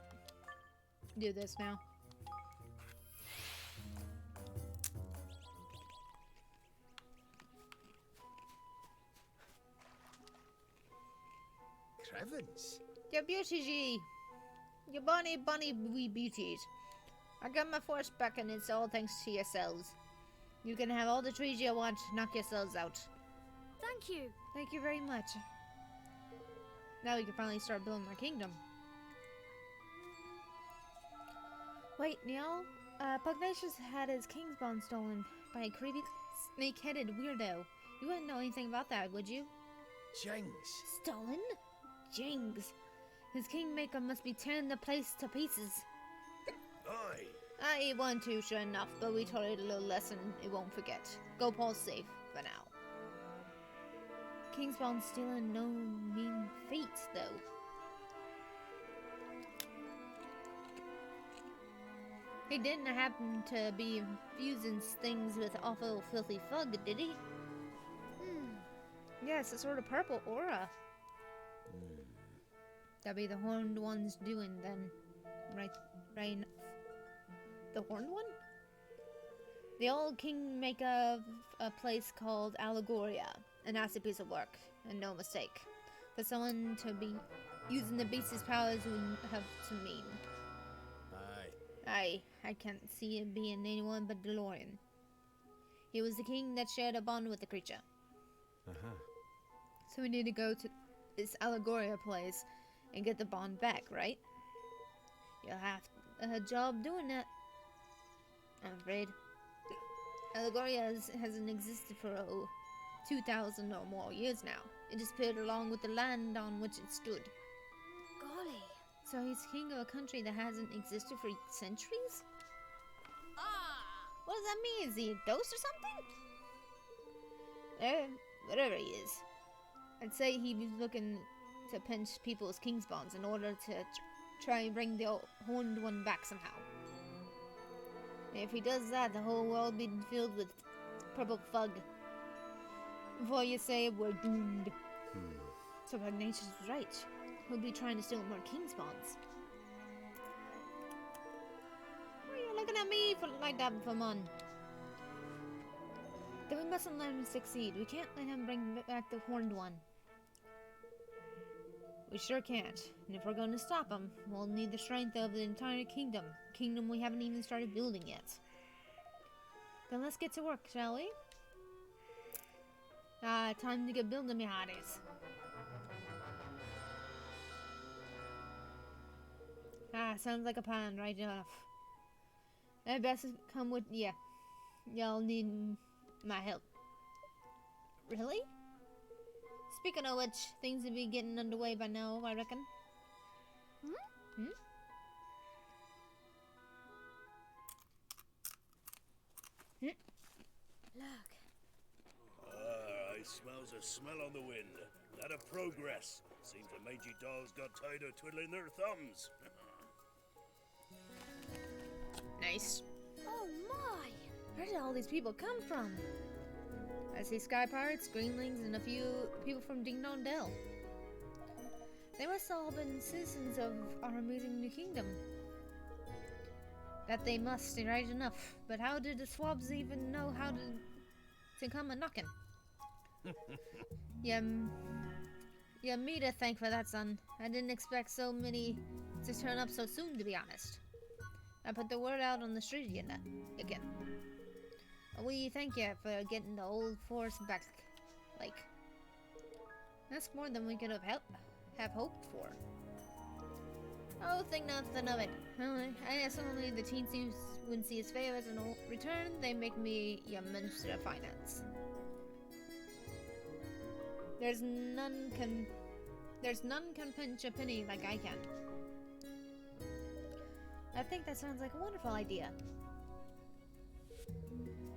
do this now. Crevens? Your beauty, G. Your bonny, bonny wee beauties. I got my force back and it's all thanks to yourselves. You can have all the trees you want, knock yourselves out. Thank you. Thank you very much. Now we can finally start building our kingdom. Wait, Neil? Pugnacious had his king's bond stolen by a creepy, snake-headed weirdo. You wouldn't know anything about that, would you? Jings. Stolen? Jings. His kingmaker must be tearing the place to pieces. Aye. I want to, sure enough, but we taught it a little lesson it won't forget. Go Paul's safe for now. Kingspawn stealing no mean feat, though. He didn't happen to be infusing things with awful filthy fug, did he? Yes, a sort of purple aura. That'd be the horned one's doing then. Right enough. The horned one? The old king make of a place called Allegoria. A nasty piece of work, and no mistake. For someone to be using the beast's powers would have to mean. Aye. I can't see it being anyone but DeLorean. He was the king that shared a bond with the creature. So we need to go to this Allegoria place and get the bond back, right? You'll have a job doing that, I'm afraid. Allegoria hasn't existed for 2,000 or more years now. It disappeared along with the land on which it stood. Golly. So he's king of a country that hasn't existed for centuries? What does that mean? Is he a ghost or something? Whatever he is. I'd say he was looking to pinch people's king's bonds in order to try and bring the horned one back somehow. And if he does that, the whole world will be filled with purple fug. Before you say we're doomed. So Pugnacious was right. He'll be trying to steal more king's bonds. Why are you looking at me like that for mon? Then we mustn't let him succeed. We can't let him bring back the horned one. We sure can't. And if we're going to stop him, we'll need the strength of the entire kingdom. Kingdom we haven't even started building yet. Then let's get to work, shall we? Time to get building, me hearties. Sounds like a plan, right enough. I best come with ya. Y'all need my help. Really? Speaking of which, things will be getting underway by now, I reckon. Hmm? Look. I smells a smell on the wind. That a progress. Seems the mangy dolls got tired of twiddling their thumbs. Nice. Oh my! Where did all these people come from? I see sky pirates, greenlings, and a few people from Ding Dong Dell. They must have all been citizens of our amazing new kingdom. That they must, right enough. But how did the swabs even know how to come a knocking? Yeah, me to thank for that, son. I didn't expect so many to turn up so soon, to be honest. I put the word out on the street again. We thank you for getting the old force back. Like, that's more than we could have hoped for. Oh, think nothing of it. I guess only the teens wouldn't see his favors in return. They make me your Minister of Finance. There's none can pinch a penny like I can. I think that sounds like a wonderful idea.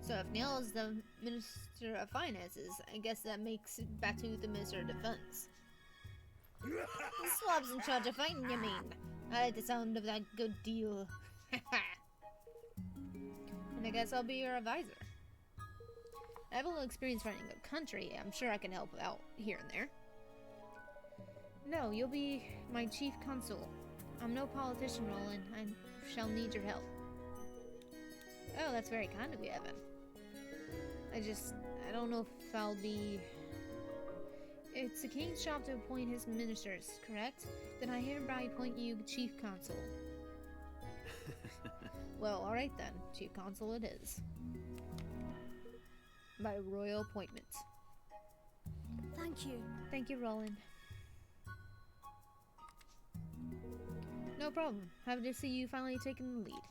So if Neil is the Minister of Finances, I guess that makes Batu the Minister of Defense. The swab's in charge of fighting, you mean? I like the sound of that good deal. And I guess I'll be your advisor. I have a little experience running a country. I'm sure I can help out here and there. No, you'll be my chief consul. I'm no politician, Roland. I shall need your help. Oh, that's very kind of you, Evan. I don't know if I'll be... It's the king's job to appoint his ministers, correct? Then I hereby appoint you chief consul. Well, alright then. Chief consul it is. By royal appointment. Thank you. Thank you, Roland. No problem. Happy to see you finally taking the lead.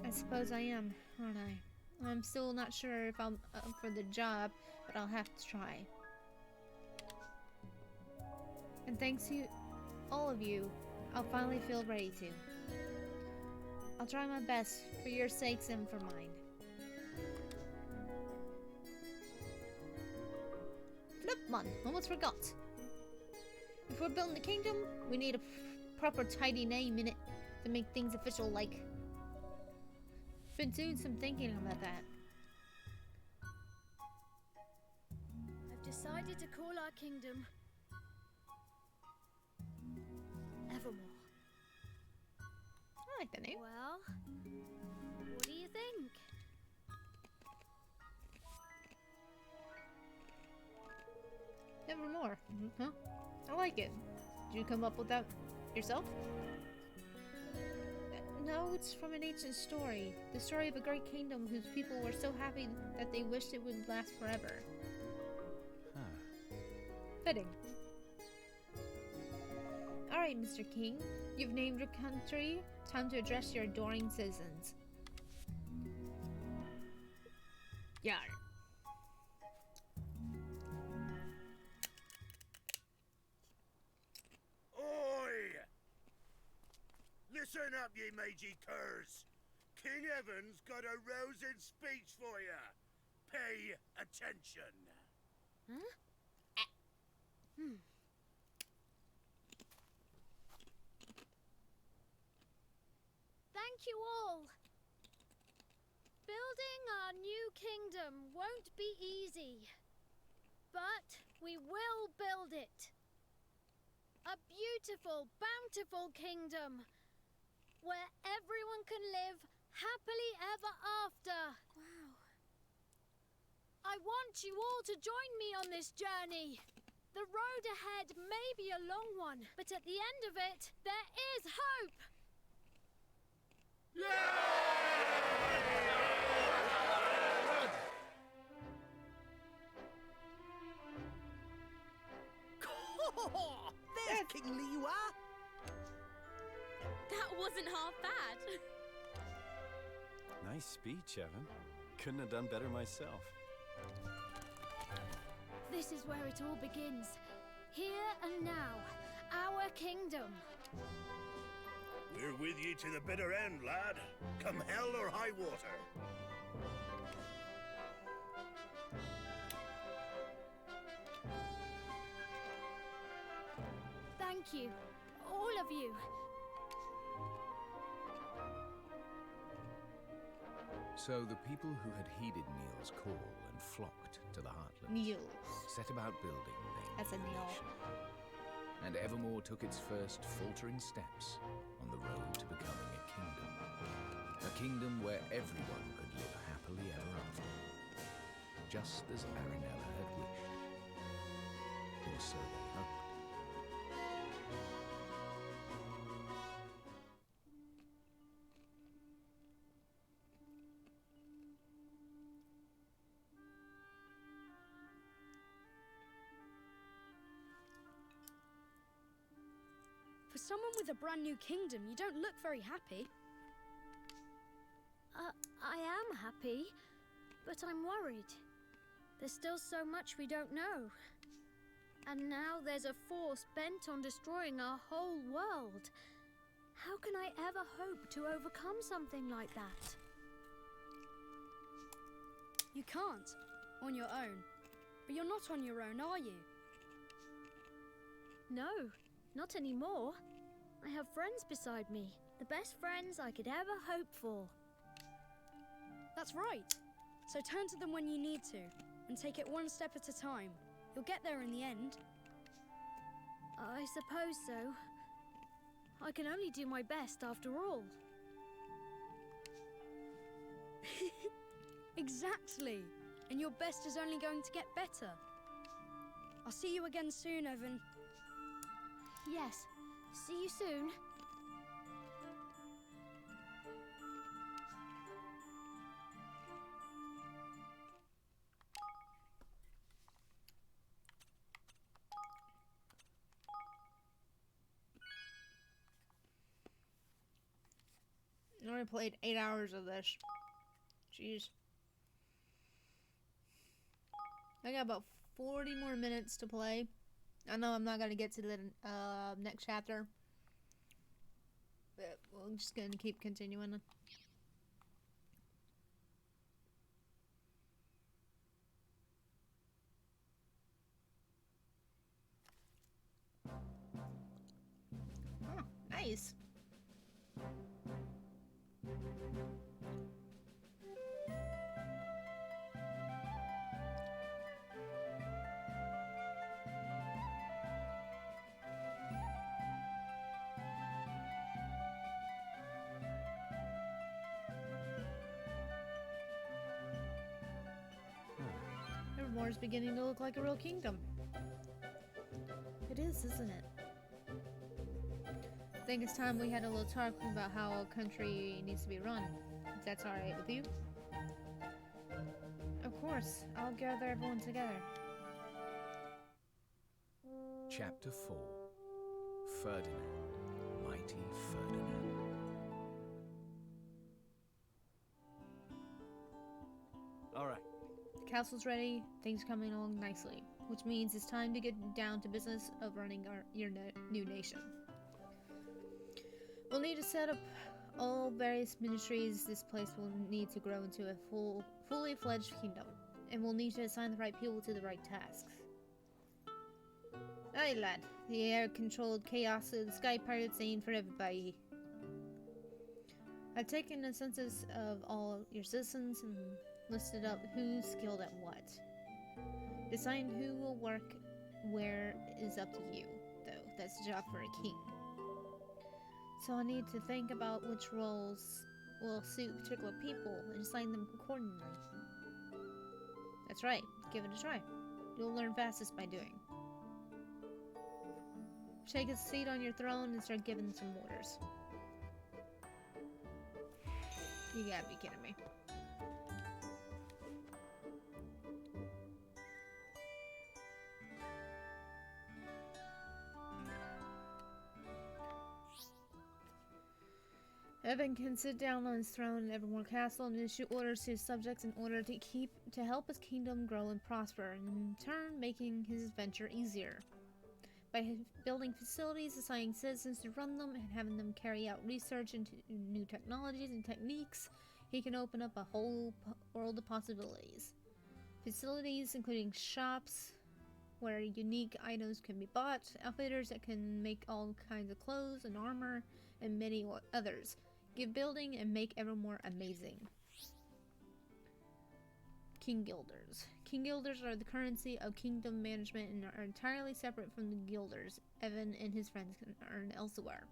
I suppose I am, aren't I? I'm still not sure if I'm up for the job, but I'll have to try. And thanks to all of you, I'll finally feel ready to. I'll try my best, for your sakes and for mine. Flip, man, almost forgot. If we're building the kingdom, we need a proper tidy name in it to make things official like. Been doing some thinking about that. I've decided to call our kingdom Evermore. I like the name. Well, what do you think? Nevermore. Huh? I like it. Did you come up with that yourself? No, it's from an ancient story. The story of a great kingdom whose people were so happy that they wished it would last forever. Huh. Fitting. Alright, Mr. King. You've named your country. Time to address your adoring citizens. Yeah. Oi! Listen up, ye mangy curs. King Evan's got a rousing speech for you. Pay attention. Thank you all. Building our new kingdom won't be easy, but we will build it. A beautiful, bountiful kingdom where everyone can live happily ever after. Wow. I want you all to join me on this journey. The road ahead may be a long one, but at the end of it, there is hope. There's King Liwa. That wasn't half bad. Nice speech, Evan. Couldn't have done better myself. This is where it all begins. Here and now, our kingdom. We're with you to the bitter end, lad. Come hell or high water. Thank you, all of you. So the people who had heeded Neil's call and flocked to the Heartlands Niels. set about building their That's a new Neil. nation. And Evermore took its first faltering steps on the road to becoming a kingdom. A kingdom where everyone could live happily ever after. Just as Arinella had wished. Or so they hoped. For someone with a brand new kingdom, you don't look very happy. I am happy, but I'm worried. There's still so much we don't know. And now there's a force bent on destroying our whole world. How can I ever hope to overcome something like that? You can't, on your own. But you're not on your own, are you? No, not anymore. I have friends beside me. The best friends I could ever hope for. That's right. So turn to them when you need to, and take it one step at a time. You'll get there in the end. I suppose so. I can only do my best after all. Exactly. And your best is only going to get better. I'll see you again soon, Evan. Yes. See you soon. I already played 8 hours of this. Jeez. I got about 40 more minutes to play. I know I'm not going to get to the next chapter. But we're just going to keep continuing. Oh, nice. Evermore is beginning to look like a real kingdom. It is, isn't it? I think it's time we had a little talk about how a country needs to be run. If that's alright with you? Of course, I'll gather everyone together. Chapter 4. Ferdinand, Mighty Ferdinand. All right. The castle's ready, things coming along nicely, which means it's time to get down to business of running your new nation. We'll need to set up all various ministries. This place will need to grow into a fully fledged kingdom, and we'll need to assign the right people to the right tasks. Aye, lad. The air-controlled chaos of the Sky Pirates ain't for everybody. I've taken a census of all your citizens and listed up who's skilled at what. Decide who will work where is up to you, though. That's a job for a king. So I need to think about which roles will suit particular people and assign them accordingly. That's right. Give it a try. You'll learn fastest by doing. Take a seat on your throne and start giving some orders. You gotta be kidding me. Evan can sit down on his throne in Evermore Castle and issue orders to his subjects in order to help his kingdom grow and prosper, and in turn making his venture easier. By building facilities, assigning citizens to run them, and having them carry out research into new technologies and techniques, he can open up a whole world of possibilities. Facilities including shops where unique items can be bought, outfitters that can make all kinds of clothes and armor, and many others. Give building and make Evermore amazing. King Guilders. King Guilders are the currency of kingdom management and are entirely separate from the guilders Evan and his friends can earn elsewhere.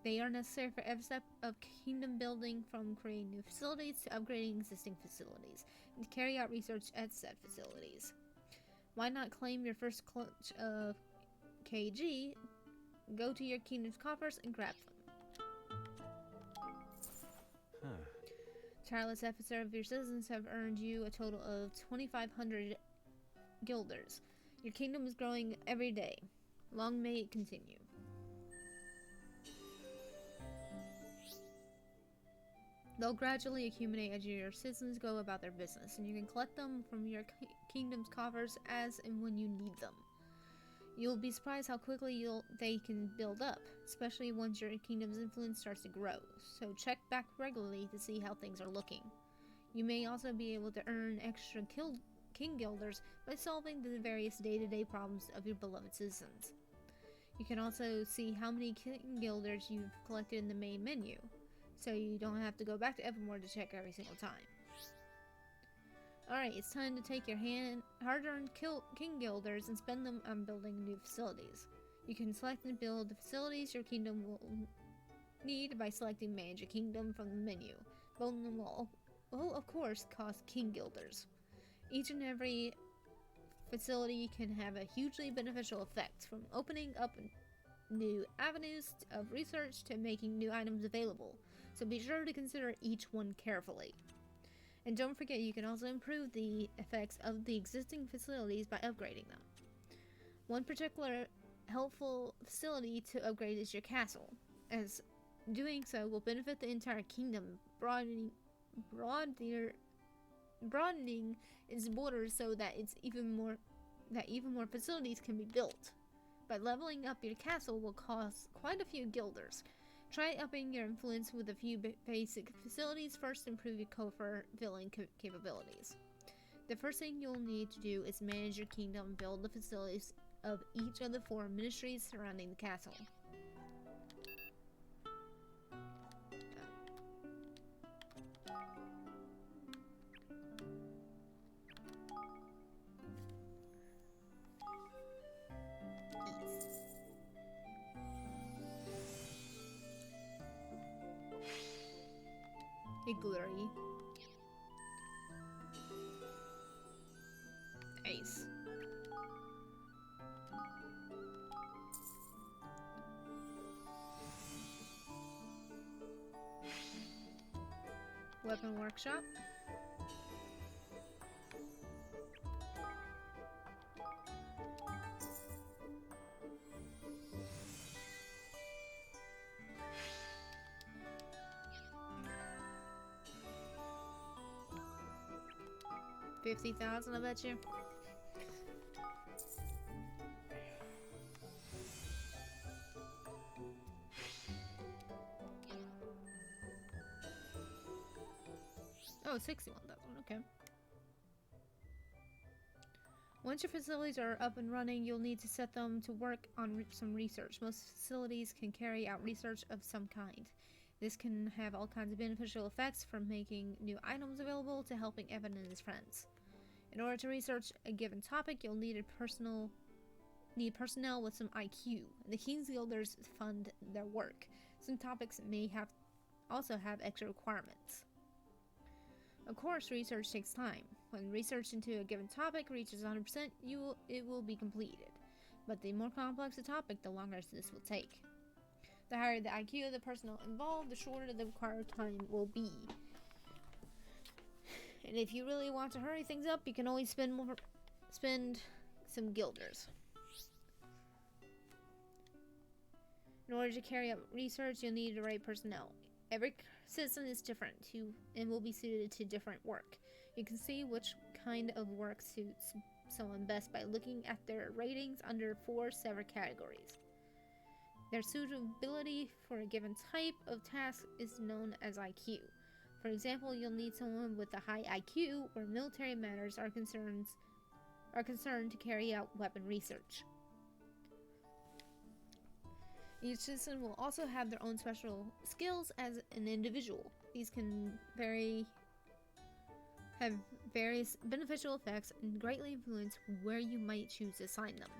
They are necessary for every step of kingdom building, from creating new facilities to upgrading existing facilities, and to carry out research at said facilities. Why not claim your first clutch of KG, go to your kingdom's coffers and grab them. Tireless efforts of your citizens have earned you a total of 2,500 guilders. Your kingdom is growing every day. Long may it continue. They'll gradually accumulate as your citizens go about their business, and you can collect them from your kingdom's coffers as and when you need them. You'll be surprised how quickly they can build up, especially once your kingdom's influence starts to grow, so check back regularly to see how things are looking. You may also be able to earn extra king guilders by solving the various day-to-day problems of your beloved citizens. You can also see how many king guilders you've collected in the main menu, so you don't have to go back to Evermore to check every single time. Alright, it's time to take your hard-earned king guilders and spend them on building new facilities. You can select and build the facilities your kingdom will need by selecting Manage a Kingdom from the menu. Building them will of course cost king guilders. Each and every facility can have a hugely beneficial effect, from opening up new avenues of research to making new items available, so be sure to consider each one carefully. And don't forget, you can also improve the effects of the existing facilities by upgrading them. One particular helpful facility to upgrade is your castle, as doing so will benefit the entire kingdom, broadening its borders so that even more facilities can be built. By leveling up your castle will cost quite a few guilders. Try upping your influence with a few basic facilities. First, improve your coffer filling capabilities. The first thing you'll need to do is manage your kingdom and build the facilities of each of the 4 ministries surrounding the castle. Glittery. Ace. Weapon workshop. $50,000, I bet you. Oh, 61,000. Okay. Once your facilities are up and running, you'll need to set them to work on some research. Most facilities can carry out research of some kind. This can have all kinds of beneficial effects, from making new items available to helping Evan and his friends. In order to research a given topic, you'll need personnel with some IQ. The King's Guilders fund their work. Some topics may also have extra requirements. Of course, research takes time. When research into a given topic reaches 100%, it will be completed. But the more complex the topic, the longer this will take. The higher the IQ of the personnel involved, the shorter the required time will be. And if you really want to hurry things up, you can always spend some guilders. In order to carry out research, you'll need the right personnel. Every citizen is different and will be suited to different work. You can see which kind of work suits someone best by looking at their ratings under 4 separate categories. Their suitability for a given type of task is known as IQ. For example, you'll need someone with a high IQ where military matters are concerned to carry out weapon research. Each citizen will also have their own special skills as an individual. These can have various beneficial effects and greatly influence where you might choose to assign them.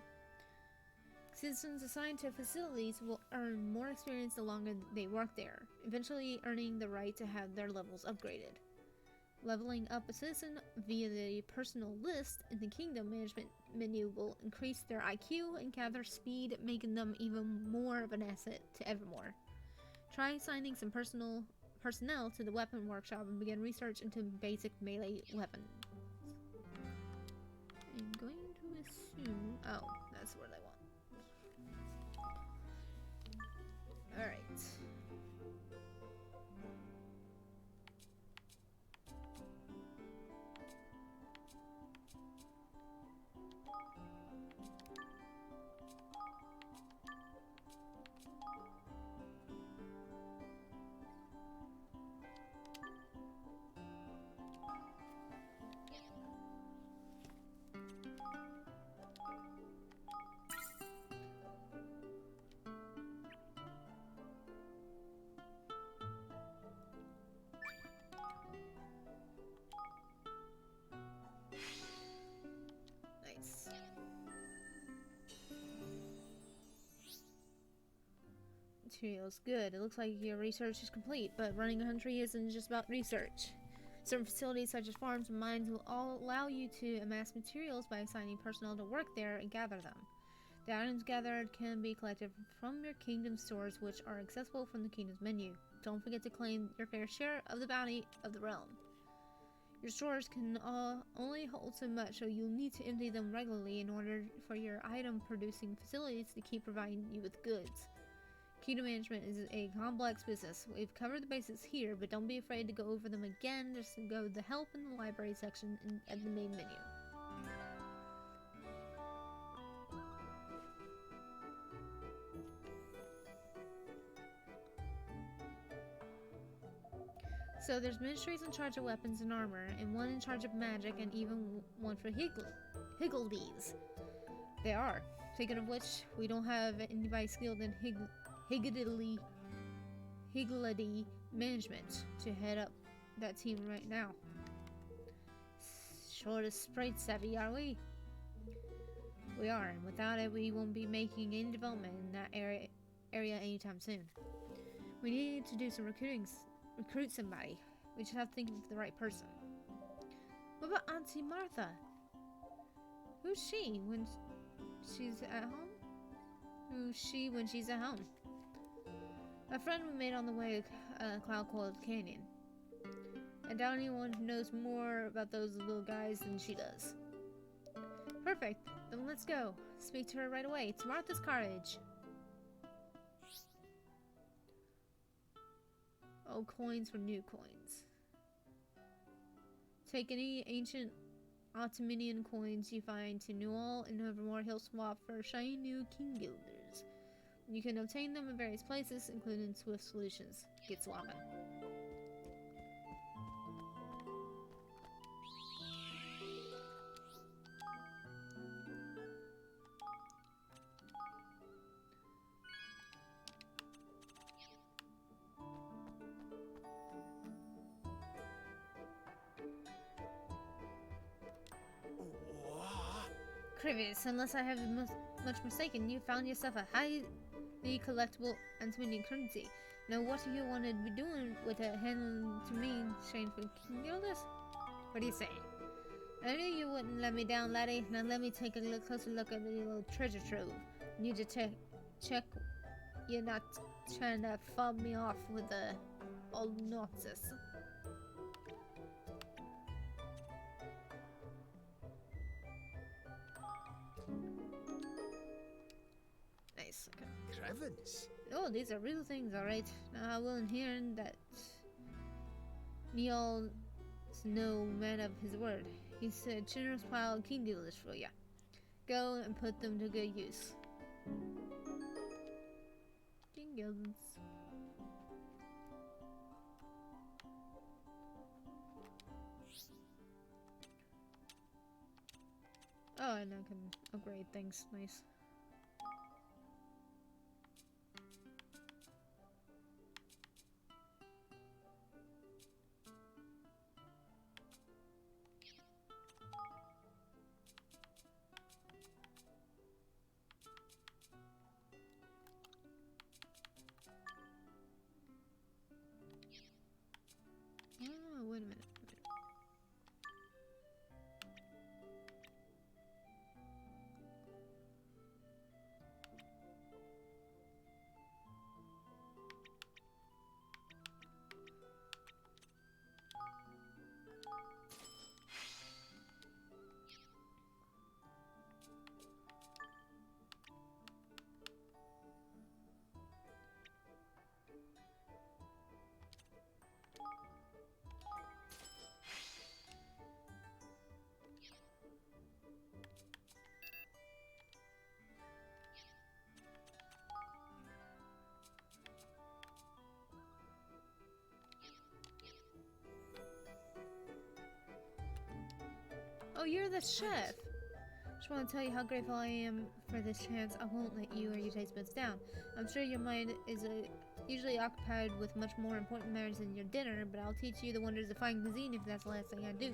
Citizens assigned to facilities will earn more experience the longer they work there, eventually earning the right to have their levels upgraded. Leveling up a citizen via the personal list in the kingdom management menu will increase their IQ and gather speed, making them even more of an asset to Evermore. Try assigning some personnel to the weapon workshop and begin research into basic melee weapons. I'm going to assume... oh, that's where they want. Alright. materials. Good. It looks like your research is complete, but running a country isn't just about research. Certain facilities such as farms and mines will all allow you to amass materials by assigning personnel to work there and gather them. The items gathered can be collected from your kingdom stores, which are accessible from the kingdom's menu. Don't forget to claim your fair share of the bounty of the realm. Your stores can only hold so much, so you'll need to empty them regularly in order for your item-producing facilities to keep providing you with goods. Kingdom management is a complex business. We've covered the basics here, but don't be afraid to go over them again. Just go to the help in the library section at the main menu. So there's ministries in charge of weapons and armor, and one in charge of magic, and even one for Higgledies. They are. Speaking of which, we don't have anybody skilled in Higgledy management to head up that team right now. Short of sprite savvy, are we? We are, and without it, we won't be making any development in that area anytime soon. We need to do some recruit somebody. We just have to think of the right person. What about Auntie Martha? Who's she when she's at home? Who's she when she's at home? A friend we made on the way to Cloud Coiled Canyon. I doubt anyone knows more about those little guys than she does. Perfect. Then let's go. Speak to her right away. To Martha's cottage. Oh, coins for new coins. Take any ancient Ottomanian coins you find to Newell and Overmore Hill swap for shiny new King Gilders. You can obtain them in various places, including Swift Solutions. Get swapping. Crivis, unless I have much mistaken, you found yourself a highly collectible Antimonian currency. Now, what do you want to be doing with it, handling to me, Shane for King Gilders? What do you say? I knew you wouldn't let me down, laddie. Now let me take a closer look at the little treasure trove. Need to check you're not trying to fob me off with the old Noxus. Nice. Okay. Crevens. Oh, these are real things, alright. Now I will hear that Neil's no man of his word. He's a generous pile of king dealers for ya. Go and put them to good use. King guilds. Oh, and I can upgrade things. Nice. Oh, wait a minute. Oh, you're the chef! Just want to tell you how grateful I am for this chance. I won't let you or your taste buds down. I'm sure your mind is usually occupied with much more important matters than your dinner, but I'll teach you the wonders of fine cuisine if that's the last thing I do.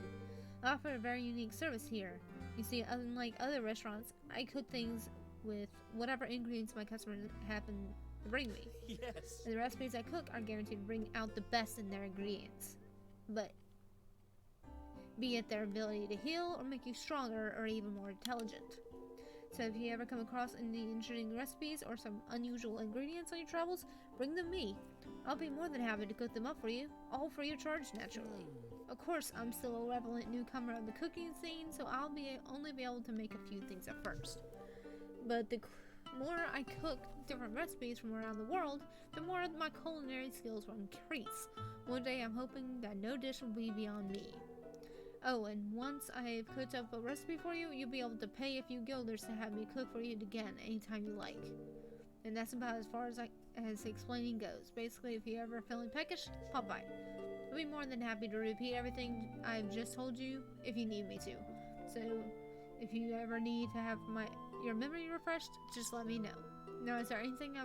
I offer a very unique service here. You see, unlike other restaurants, I cook things with whatever ingredients my customers happen to bring me. Yes. And the recipes I cook are guaranteed to bring out the best in their ingredients. But be it their ability to heal or make you stronger or even more intelligent. So if you ever come across any interesting recipes or some unusual ingredients on your travels, bring them me. I'll be more than happy to cook them up for you, all free of charge naturally. Of course, I'm still a relevant newcomer of the cooking scene, so I'll only be able to make a few things at first. But the more I cook different recipes from around the world, the more my culinary skills will increase. One day I'm hoping that no dish will be beyond me. Oh, and once I've cooked up a recipe for you, you'll be able to pay a few guilders to have me cook for you again anytime you like. And that's about as far as explaining goes. Basically, if you're ever feeling peckish, pop by. I'll be more than happy to repeat everything I've just told you if you need me to. So, if you ever need to have your memory refreshed, just let me know. Now, is there anything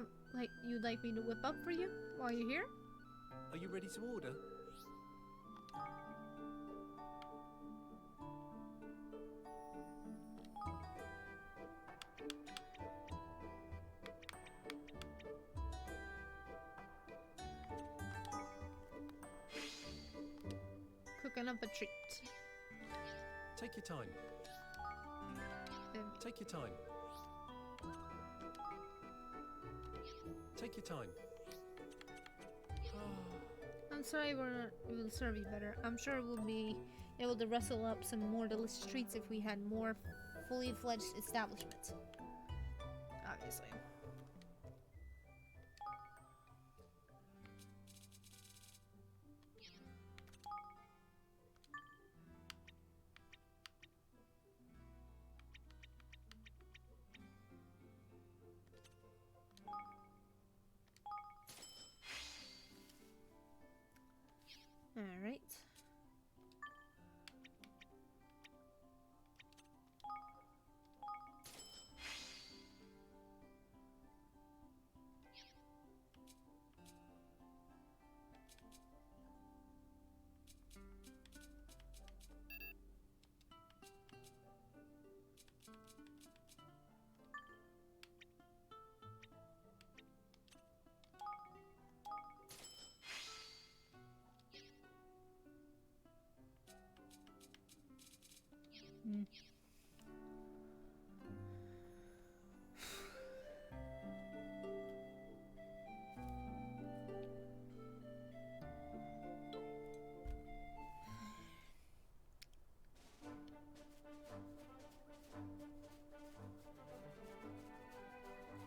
you'd like me to whip up for you while you're here? Are you ready to order? Cooking up a treat. Take your time. Take your time. Take your time. I'm sorry we're not able to serve you better. I'm sure we'll be able to rustle up some more delicious treats if we had more fully fledged establishments. Obviously. Alright.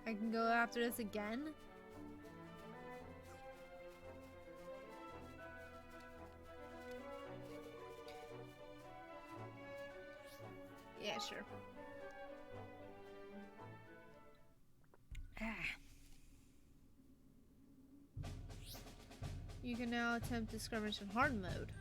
I can go after this again? Yeah, sure. You can now attempt to skirmish in hard mode.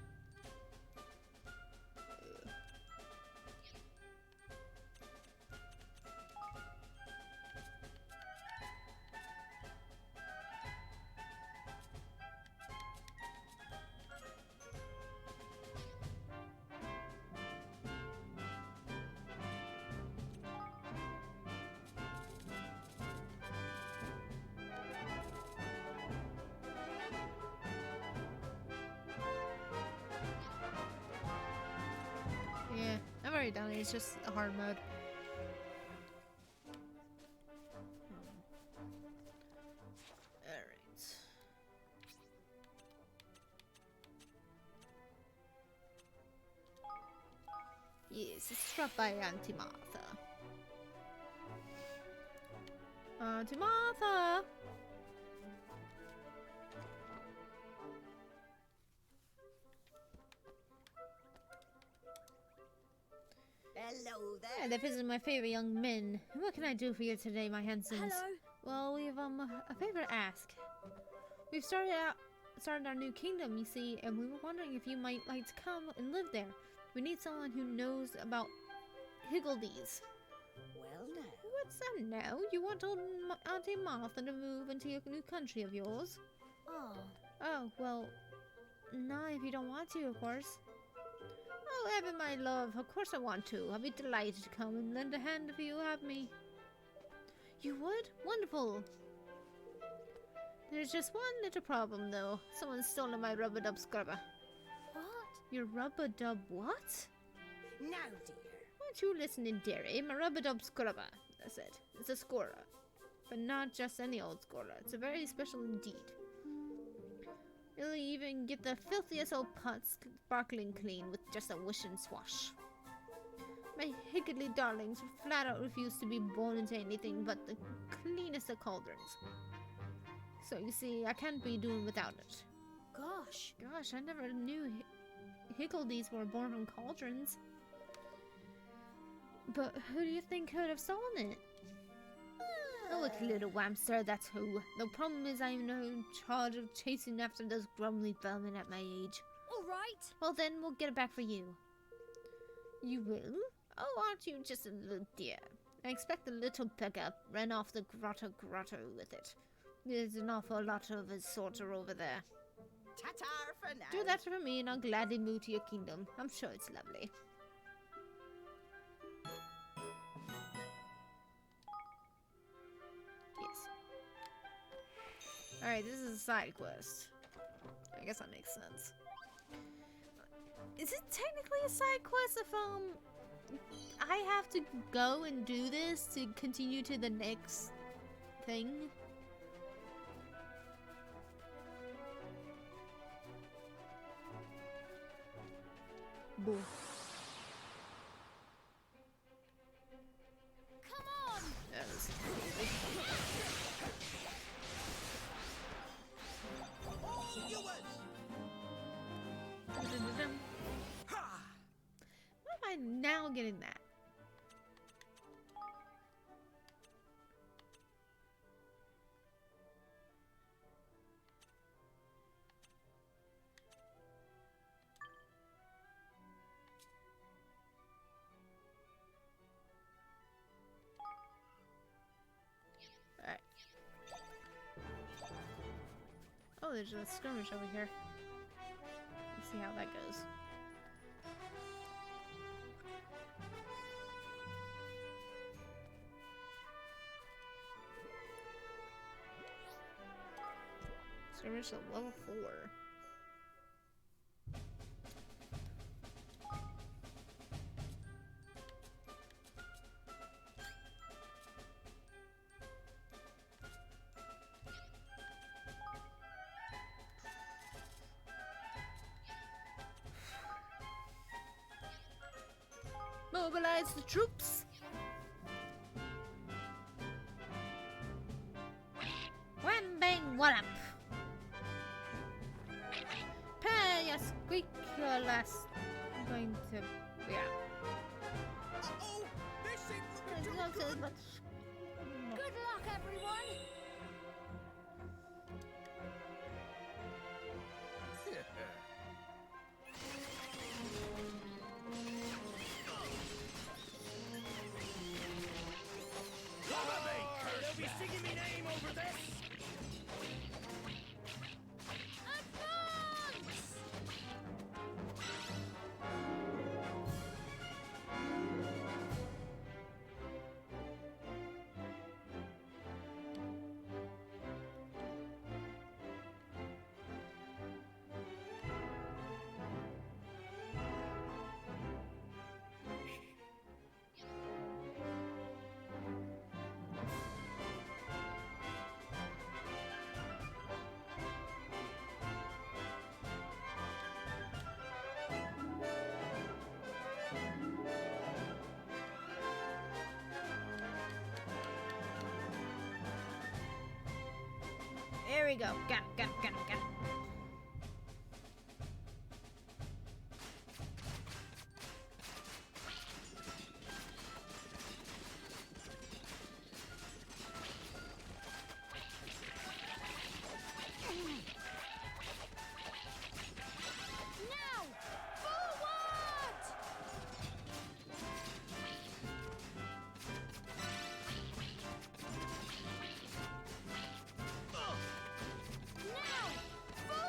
Yeah, I've already done it. It's just a hard mode. Alright. Yes, it's struck by Auntie Martha. Auntie Martha! Hello there. Yeah, that is my favorite young men. What can I do for you today, my handsome? Hello. Well, we've a favor to ask. We've started our new kingdom, you see, and we were wondering if you might like to come and live there. We need someone who knows about higgledies. Well, now. What's that now? You want old Auntie Martha to move into your new country of yours? Oh, Oh, well, no, if you don't want to, of course. Oh, Evan, my love, of course I want to. I'll be delighted to come and lend a hand if you have me. You would? Wonderful. There's just one little problem, though. Someone's stolen my rub-a-dub scrubber. What? Your rub-a-dub what? Now, dear. Weren't you listening, dearie? My rub-a-dub scrubber. That's it. It's a scorer. But not just any old scorer. It's a very special indeed. It'll even get the filthiest old pots sparkling clean with just a wish and swash. My higgly darlings flat out refuse to be born into anything but the cleanest of cauldrons. So you see, I can't be doing without it. Gosh, I never knew Higgledies were born from cauldrons. But who do you think could have stolen it? Oh, it's little Whamster, that's who. The problem is I'm now in charge of chasing after those grumbly bellmen at my age. All right. Well then, we'll get it back for you. You will? Oh, aren't you just a little dear? I expect the little beggar ran off the grotto with it. There's an awful lot of his sorter over there. Ta-ta for now. Do that for me and I'll gladly move to your kingdom. I'm sure it's lovely. Yes. Alright, this is a side quest. I guess that makes sense. Is it technically a side quest if I have to go and do this to continue to the next thing? Boo. Come on. That was All yours! Dum-dum-dum-dum. Ha! Why am I now getting that? Alright. Oh, there's a skirmish over here. Let's see how that goes. Skirmish at level 4. Mobilize the troops! Wham bang wallop! Pay your squeak your last. I'm going to. Yeah. Uh-oh! This ain't It's looking not too so good. much. Good luck, everyone. They'll be singing me name over this! Advance! There we go. Got it. Now, forward! Now, forward!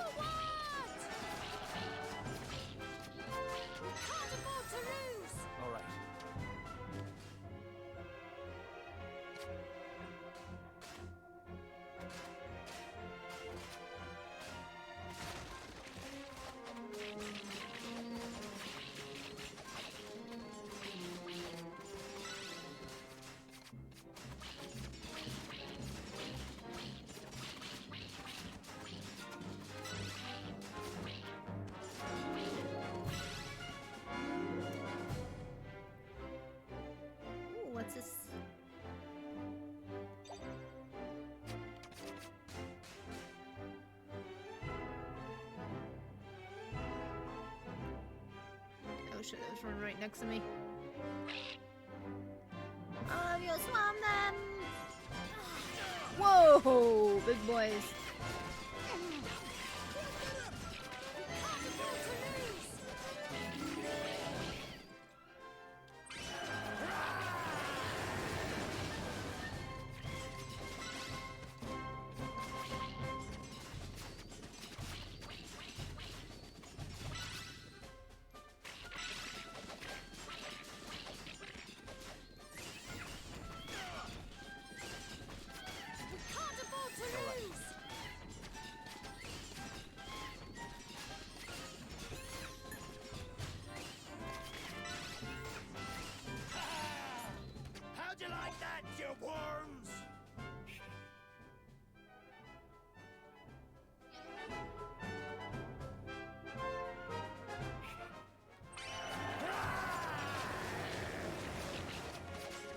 shit, there was one right next to me. All of you swarm them! Whoa, big boys. How'd you like that, you worms?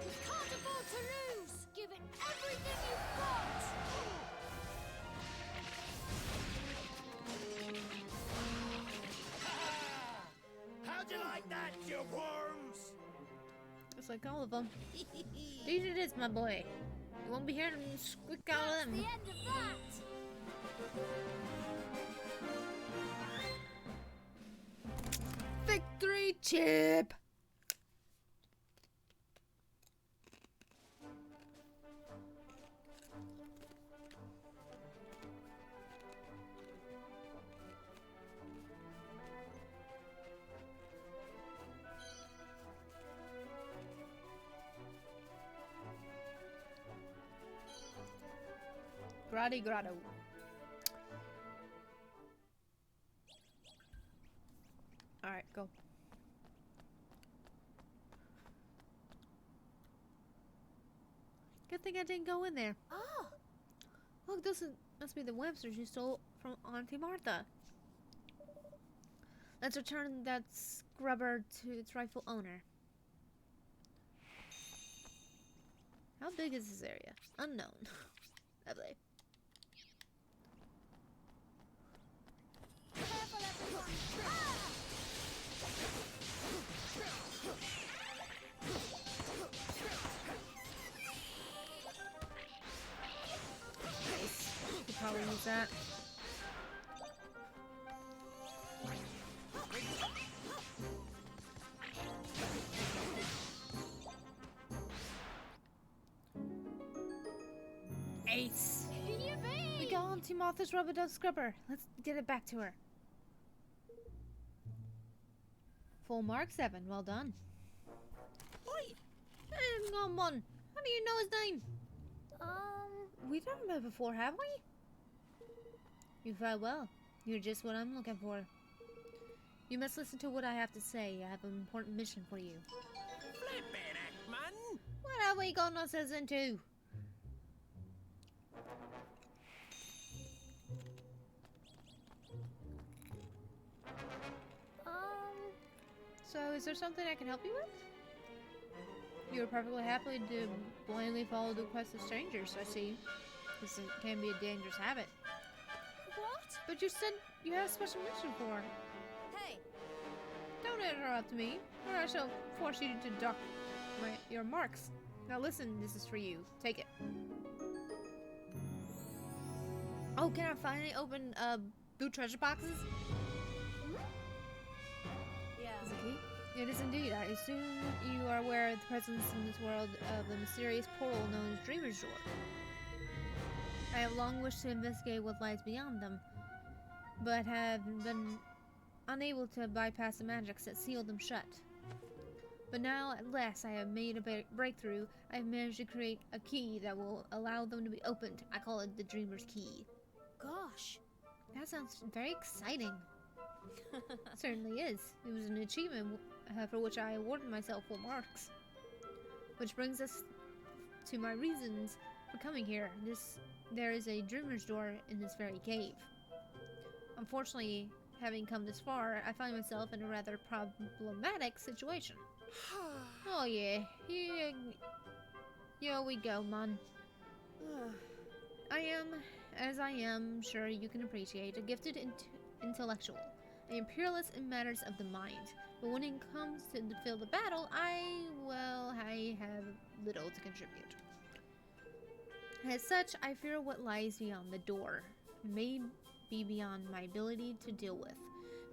You can't afford to lose! Give it everything you've got! How'd you like that, you worms? Just like all of them. These it is, my boy. You won't be hearing them squeak out That's of the them. end of that! Victory chip! Grotty Grotto. Alright, go. Good thing I didn't go in there. Oh! Look, must be the Websters you stole from Auntie Martha. Let's return that scrubber to its rightful owner. How big is this area? Unknown. Lovely. Careful, everyone! Ah! Nice. Could probably use that. Ace! Yippee! We got Auntie Martha's rubber duck scrubber. Let's get it back to her. Full mark 7. Well done. Oi! Come on. How do you know his name? We've never met before, have we? You fought well. You're just what I'm looking for. You must listen to what I have to say. I have an important mission for you. Flippin' heck, man! What have we gotten ourselves into? So, is there something I can help you with? You're perfectly happy to blindly follow the request of strangers, I see. This can be a dangerous habit. What? But you said you had a special mission for her. Hey, Don't interrupt me, or I shall force you to dock your marks. Now listen, this is for you. Take it. Oh, can I finally open boot treasure boxes? yeah. Is it key? It is indeed. I assume you are aware of the presence in this world of the mysterious portal known as Dreamer's Door. I have long wished to investigate what lies beyond them, but have been unable to bypass the magics that seal them shut. But now, at last, I have made a breakthrough. I have managed to create a key that will allow them to be opened. I call it the Dreamer's Key. Gosh. That sounds very exciting. Certainly is. It was an achievement for which I awarded myself full marks. Which brings us to my reasons for coming here. There is a Dreamer's Door in this very cave. Unfortunately, having come this far, I find myself in a rather problematic situation. Oh yeah, here we go, man. I am, as I am sure you can appreciate, a gifted intellectual. an imperialist in matters of the mind. But when it comes to the field of battle, I have little to contribute. As such, I fear what lies beyond the door. It may be beyond my ability to deal with.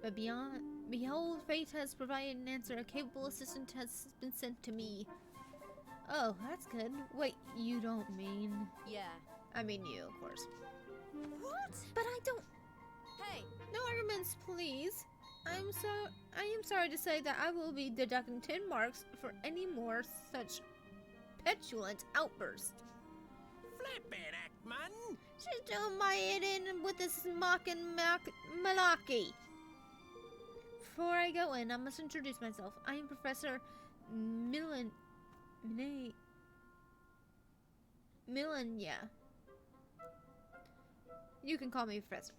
But behold, fate has provided an answer. A capable assistant has been sent to me. Oh, that's good. Wait, you don't mean... Yeah. I mean you, of course. What? But I don't... Hey! No arguments, please. I am sorry to say that I will be deducting 10 marks for any more such petulant outburst. Flip it, Ackman! She's doing my head in with this mocking malarkey. Before I go in, I must introduce myself. I am Professor Milania. You can call me Professor.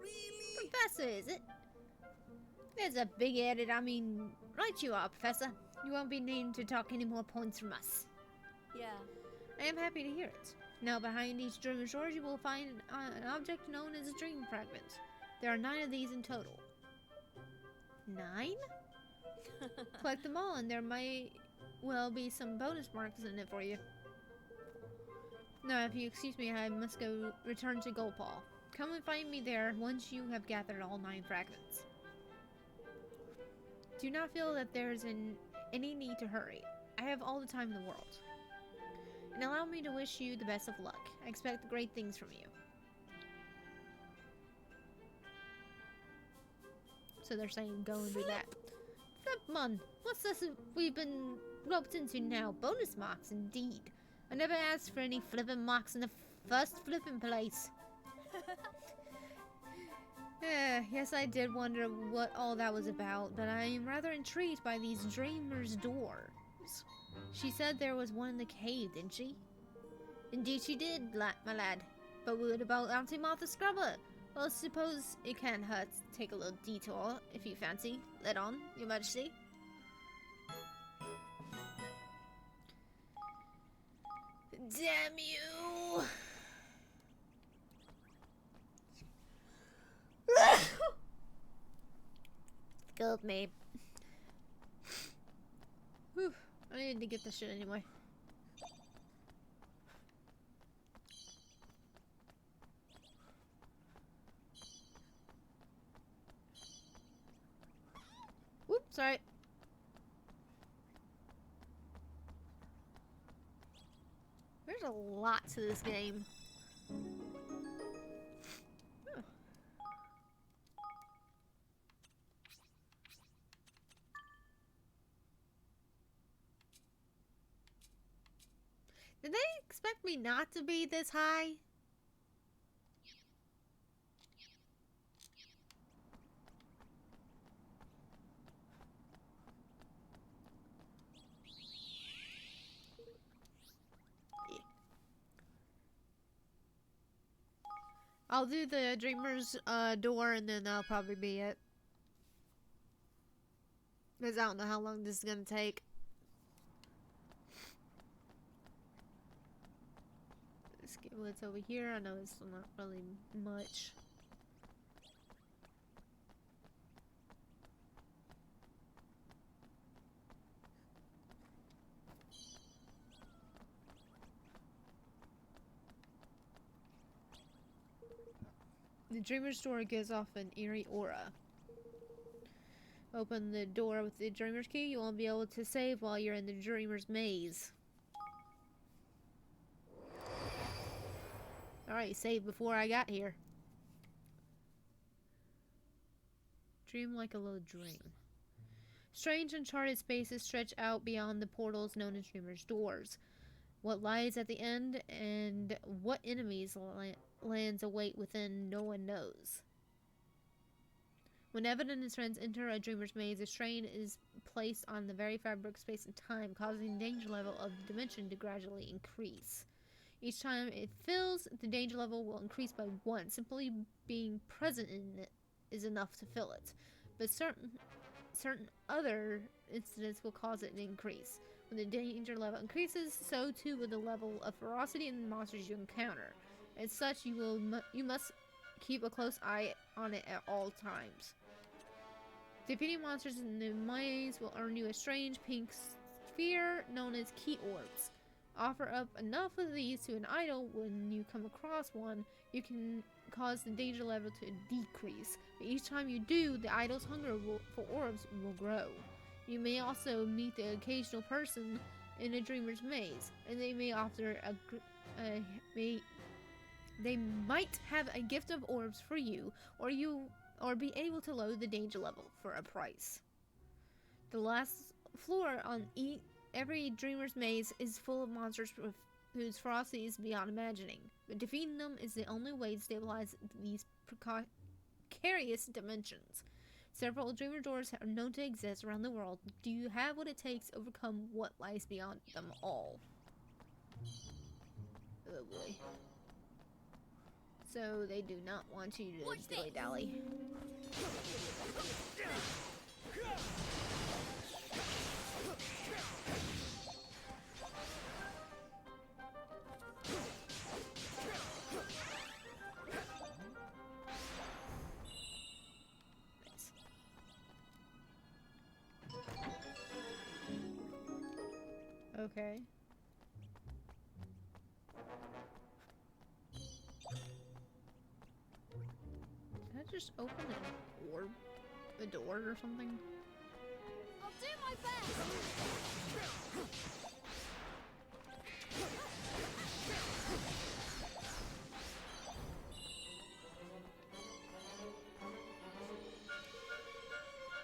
Really? Professor, is it? There's a big-headed, right you are, Professor. You won't be needing to talk any more points from us. Yeah. I am happy to hear it. Now, behind each dreamer's doors, you will find an object known as a dream fragment. There are 9 of these in total. 9? Collect them all, and there might well be some bonus marks in it for you. Now, if you excuse me, I must go return to Golpal. Come and find me there once you have gathered all 9 fragments. Do not feel that there is any need to hurry. I have all the time in the world. And allow me to wish you the best of luck. I expect great things from you. So they're saying go and do that. Flipmon, what's this we've been roped into now? Bonus marks, indeed. I never asked for any flipping marks in the first flipping place. Yes, I did wonder what all that was about, but I am rather intrigued by these dreamers' doors. She said there was one in the cave, didn't she? Indeed she did, my lad. But what about Auntie Martha Scrubber? Well, I suppose it can't hurt to take a little detour, if you fancy. Let on, Your Majesty. Damn you! Killed me. Whew, I needed to get this shit anyway. Whoop, sorry. There's a lot to this game. Huh. Did they expect me not to be this high? I'll do the Dreamer's door and then that'll probably be it. Because I don't know how long this is going to take. Let's get what's over here. I know it's not really much. The Dreamer's door gives off an eerie aura. Open the door with the Dreamer's key. You won't be able to save while you're in the Dreamer's maze. Alright, save before I got here. Dream like a little dream. Strange uncharted spaces stretch out beyond the portals known as Dreamer's doors. What lies at the end and what enemies lands await within, no one knows. When Evan and his friends enter a dreamer's maze, a strain is placed on the very fabric of space and time, causing the danger level of the dimension to gradually increase. Each time it fills, the danger level will increase by 1. Simply being present in it is enough to fill it. But certain other incidents will cause it to increase. When the danger level increases, so too will the level of ferocity in the monsters you encounter. As such, you must keep a close eye on it at all times. Defeating monsters in the maze will earn you a strange pink sphere known as key orbs. Offer up enough of these to an idol. When you come across one, you can cause the danger level to decrease. But each time you do, the idol's hunger for orbs will grow. You may also meet the occasional person in a dreamer's maze, and they may offer they might have a gift of orbs for you, or be able to lower the danger level for a price. The last floor on every dreamer's maze is full of monsters whose ferocity is beyond imagining, but defeating them is the only way to stabilize these precarious dimensions. Several dreamer doors are known to exist around the world. Do you have what it takes to overcome what lies beyond them all? Oh boy. So they do not want you to dilly-dally. Okay. Did I just open a door or something? I'll do my best.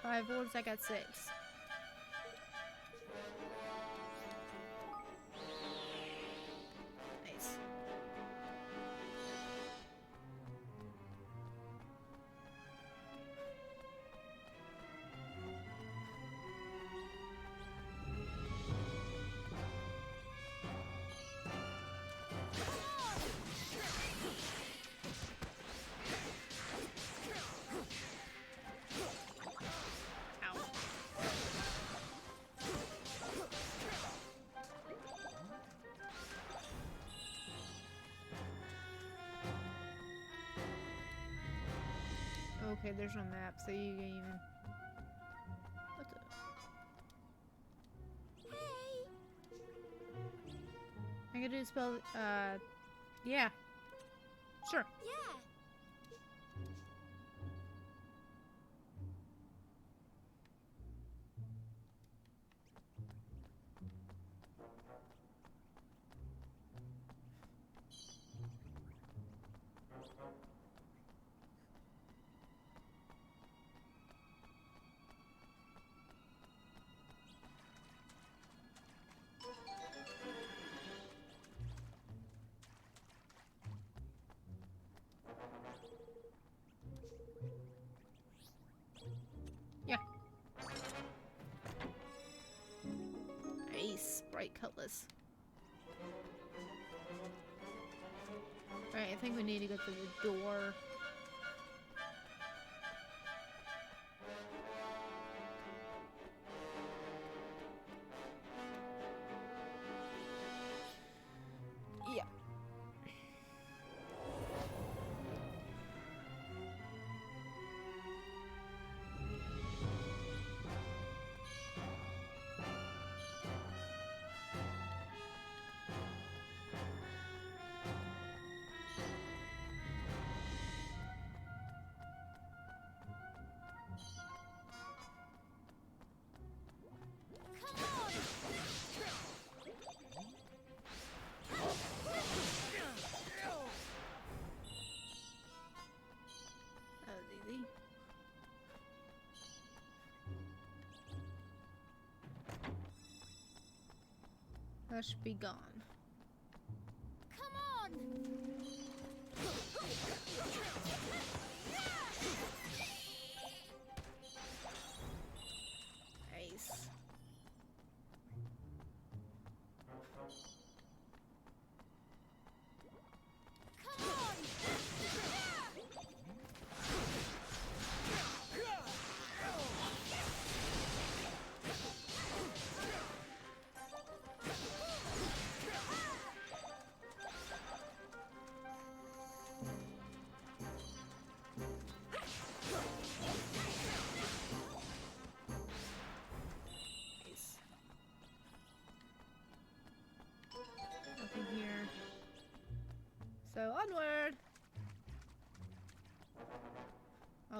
Five orbs, I got 6. Nice. Okay, there's no map, so you can even... What the... Hey! I can do spell... yeah. Sure. Yeah. Nice. Bright cutlass. Alright, I think we need to go through the door. Yeah. That was easy. That should be gone. Come on! Nice. Come on!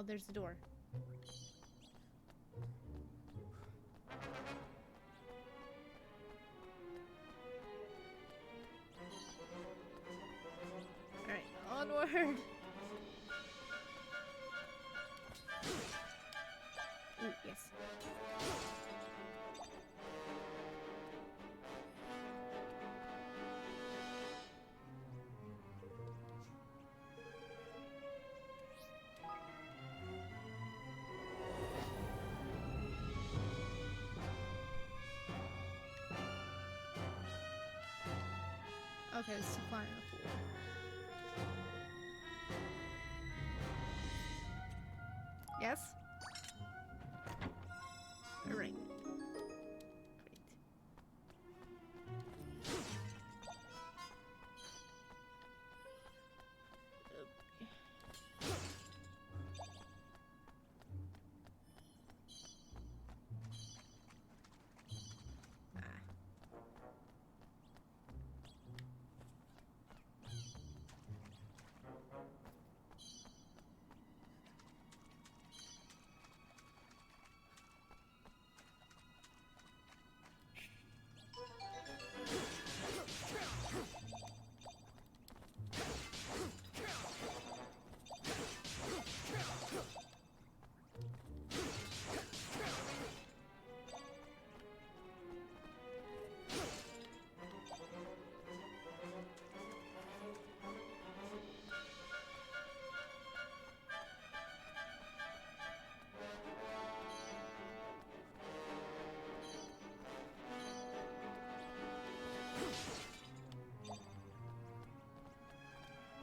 there's the door. Alright, onward! Ooh, yes. Okay, this is fine enough. Yes? Alright. Great.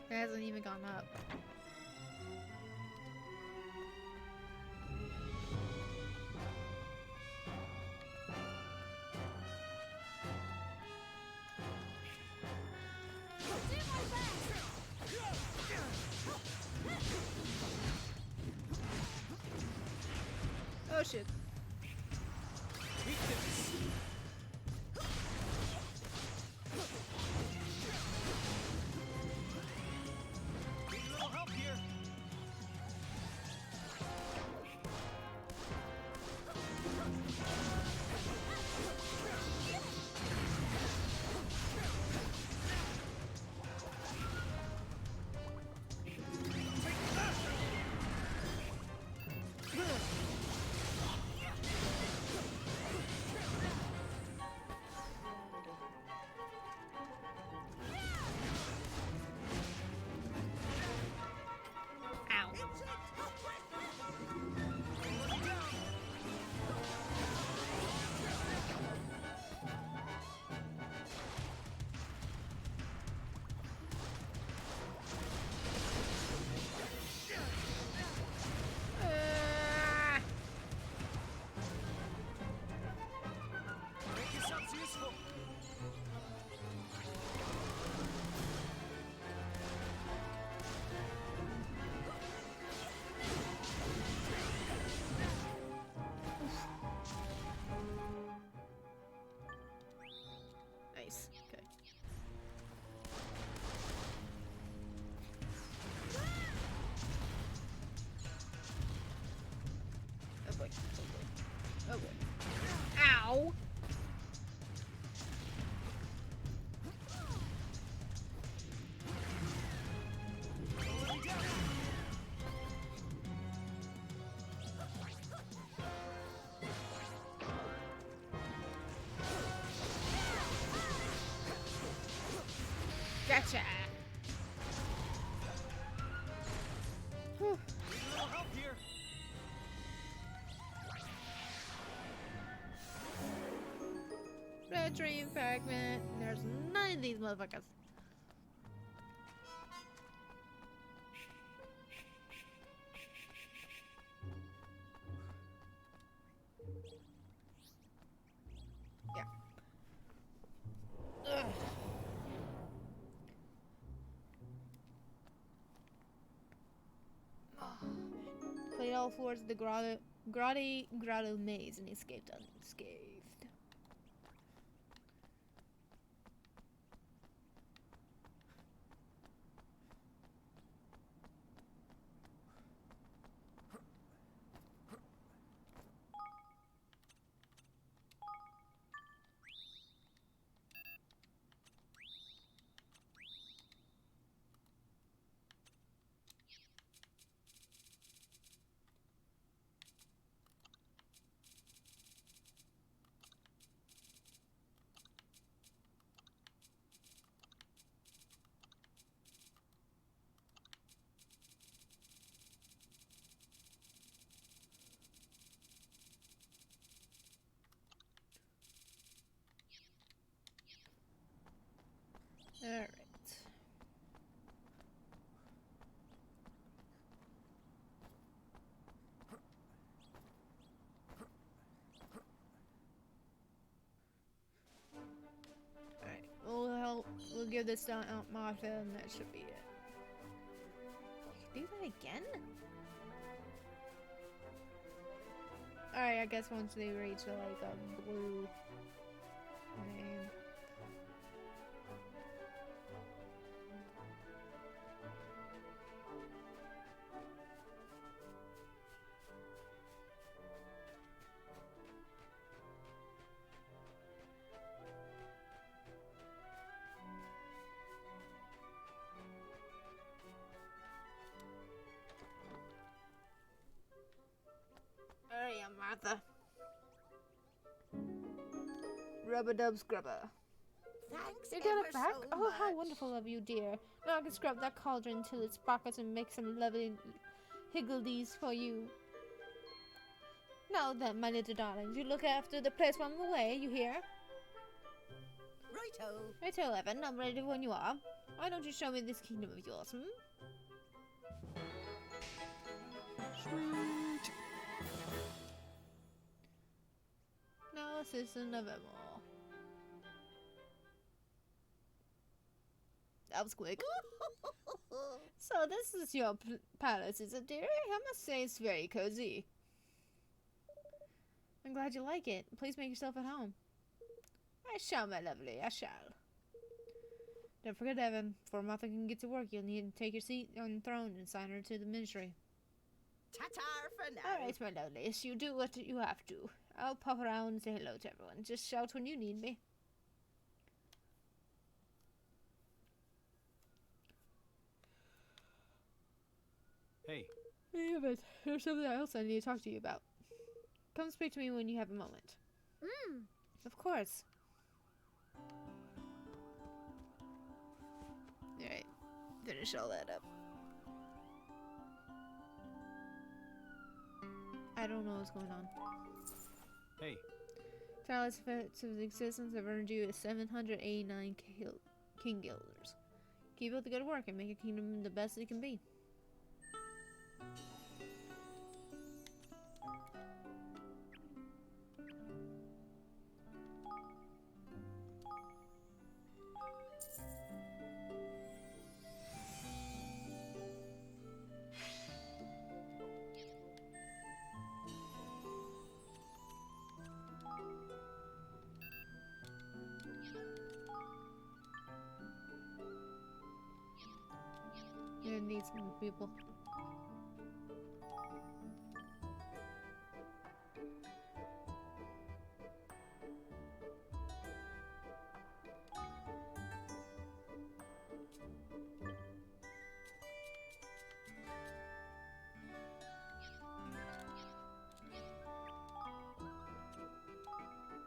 It hasn't even gone up. Oh shit. Need a little help here. Make yourselves useful. Nice. Okay. Oh boy. Oh boy. Oh boy. Ow! Gotcha! Whew. Need a little help here. Red dream fragment. There's none of these motherfuckers. Yeah. Ugh. Played all floors of the grotto maze and escaped unscathed. Alright. Alright, we'll give this to Aunt Martha and that should be it. Do that again? Alright, I guess once they reach like a blue name. Alright, Aunt Martha. Rub-a-dub scrubber. Thanks You got ever it back? so Oh, how much. wonderful of you, dear. Now I can scrub that cauldron till it sparkles and make some lovely higgledies for you. Now then, my little darlings, you look after the place while I'm away, you hear? Righto. Righto, Evan, I'm ready when you are. Why don't you show me this kingdom of yours, hmm? Sweet. Now assistant of Evermore. That was quick. So this is your palace, is it, dear? I must say it's very cozy. I'm glad you like it. Please make yourself at home. I shall, my lovely, I shall. Don't forget, Evan, before Martha can get to work, you'll need to take your seat on the throne and sign her to the ministry. Ta-ta for now. Alright, my lovelies, you do what you have to. I'll pop around and say hello to everyone. Just shout when you need me. Hey, Hey, Evan, there's something else I need to talk to you about. Come speak to me when you have a moment. Of course. Alright, finish all that up. I don't know what's going on. hey, Tireless effects of existence have earned you 789 king guilders. Keep up the good work and make your kingdom the best it can be. You're gonna need some people.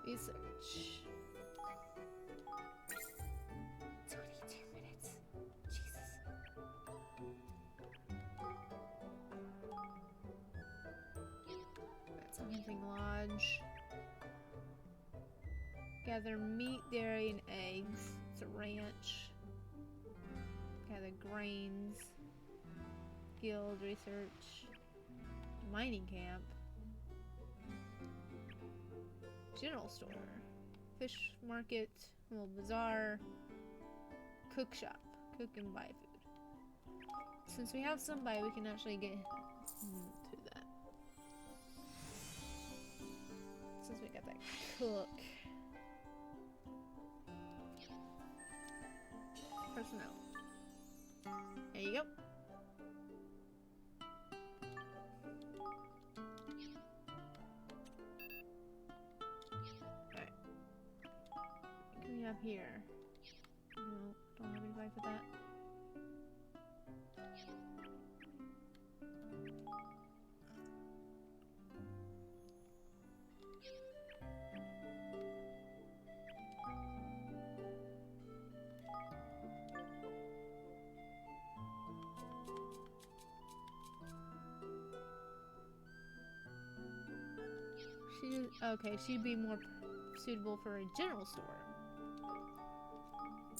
Research. 22 minutes. Jesus. That's Hunting Lodge. Gather meat, dairy, and eggs. It's a ranch. Gather grains. Guild research. Mining camp. General store. Fish market. Little bazaar. Cook shop. Cook and buy food. Since we have somebody, we can actually get to that. Since we got that cook. Personnel. There you go. Alright. What can we have here? No, don't have anybody for that. Okay, she'd be more suitable for a general store.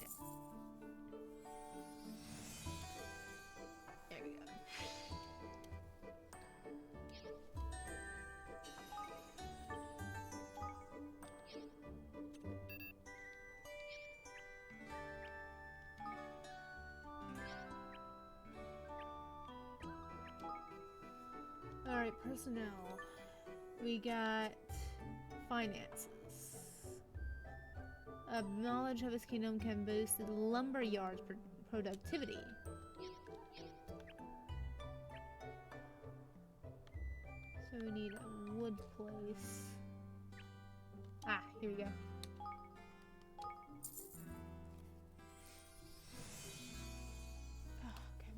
Yeah. Alright, personnel. We got finances. Knowledge of his kingdom can boost the lumberyard's productivity. So we need a wood place. Ah, here we go. Oh, okay.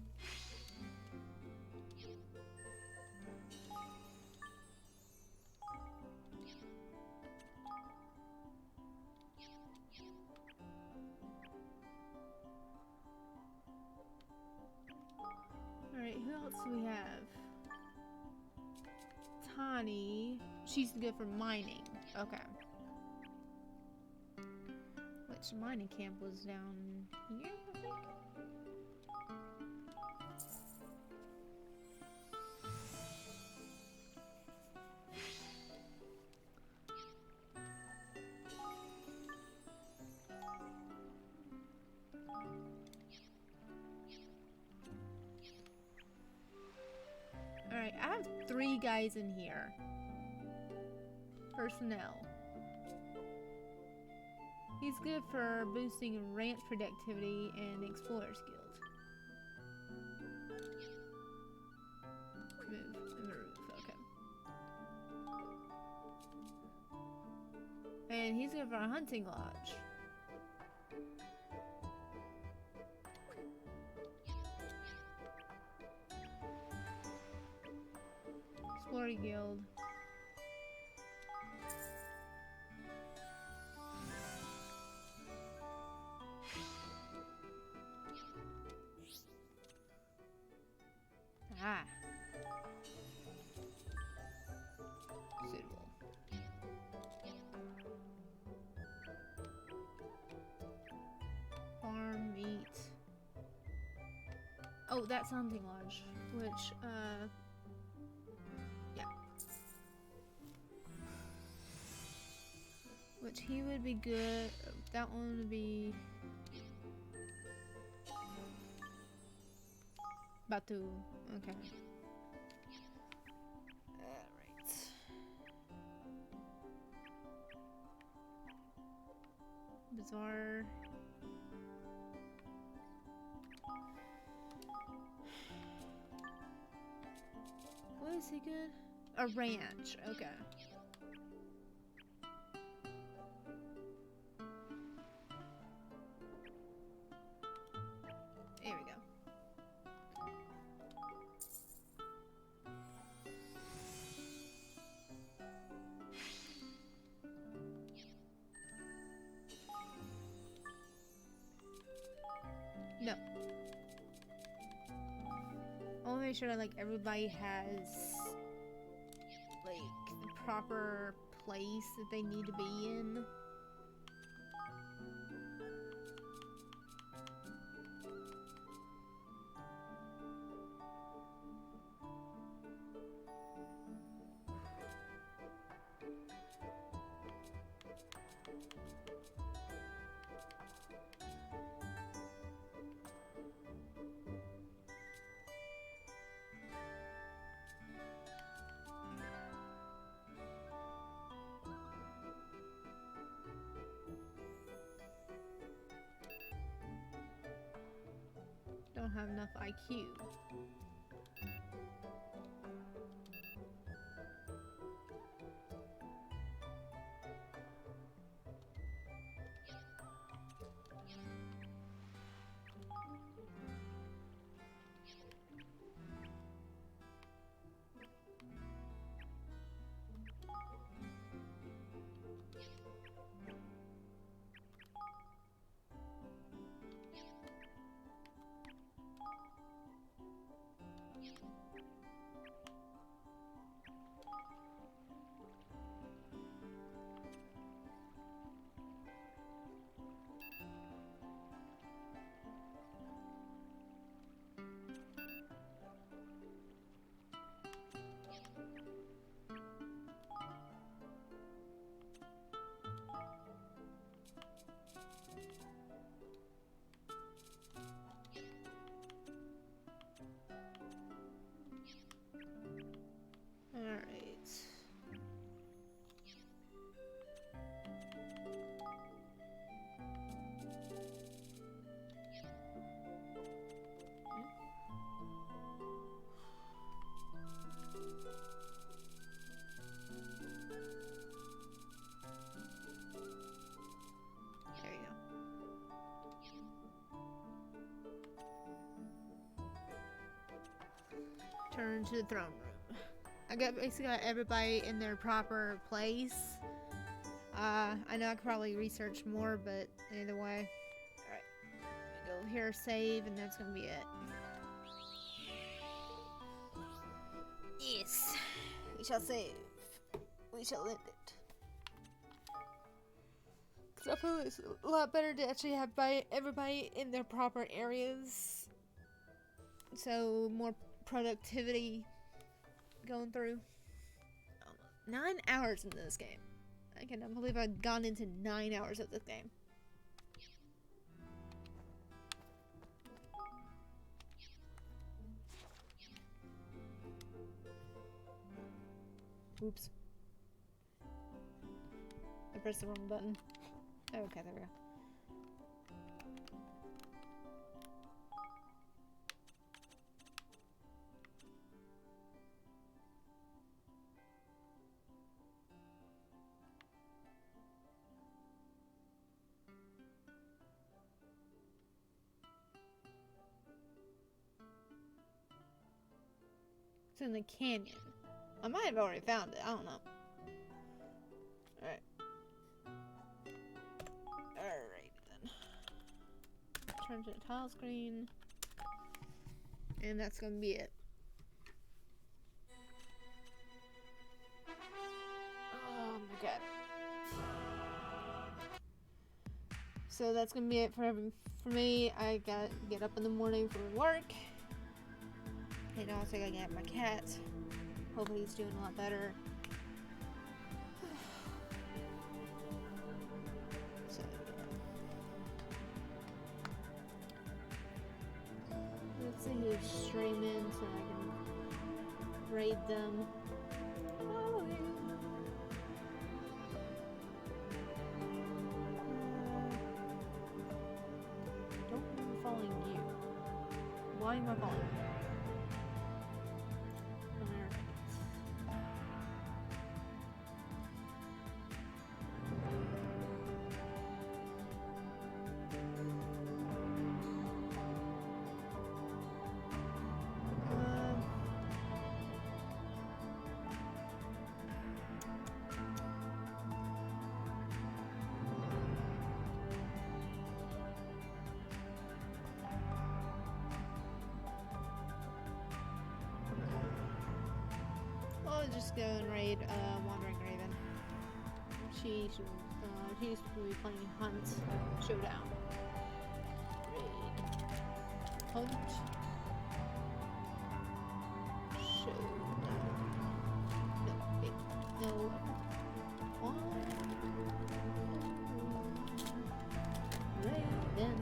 Alright, who else do we have? Tani. She's good for mining. Okay. Which mining camp was down here, I think? Alright, I have 3 guys in here. Personnel. He's good for boosting ranch productivity and Explorer's Guild. Move, okay. And he's good for a hunting lodge. Explorer Guild. Ah. Suitable. Farm, meat. Oh, that's hunting lodge, which, yeah. Which he would be good. That one would be Batu. Okay. Alright. Bazaar. What is he good? A ranch. Okay. There we go. No. I want to make sure that, like, everybody has, like, the proper place that they need to be in. Don't have enough IQ. Turn to the throne room. I got basically got everybody in their proper place. I know I could probably research more, but either way. Alright. Go here, save, and that's gonna be it. Yes. We shall save. We shall end it. Cause I feel it's a lot better to actually have everybody in their proper areas. So more productivity going through. 9 hours into this game. I cannot believe I've gone into 9 hours of this game. Oops. I pressed the wrong button. Okay, there we go. It's in the canyon. I might have already found it. I don't know. Alright. Alright then. Turn to the tile screen. And that's gonna be it. Oh my god. So that's gonna be it for me. I gotta get up in the morning for work. And also I get my cat. Hopefully he's doing a lot better. So yeah. Let's see who's streaming so I can raid them. Oh, yeah. Don't remember following you. Why am I following you? I'll just go and raid Wandering Raven. She used to be playing Hunt Showdown. Raid. Hunt Showdown. No, wait. No. Raven.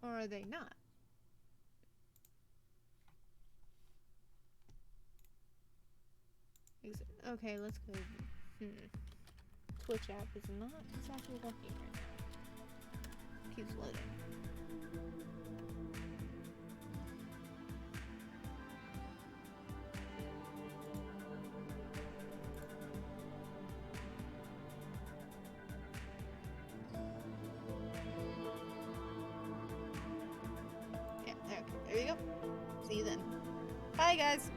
Or are they not? Okay, let's go. Twitch app is not exactly working right now. Keeps loading. Yeah, okay, there you go. See you then. Bye, guys.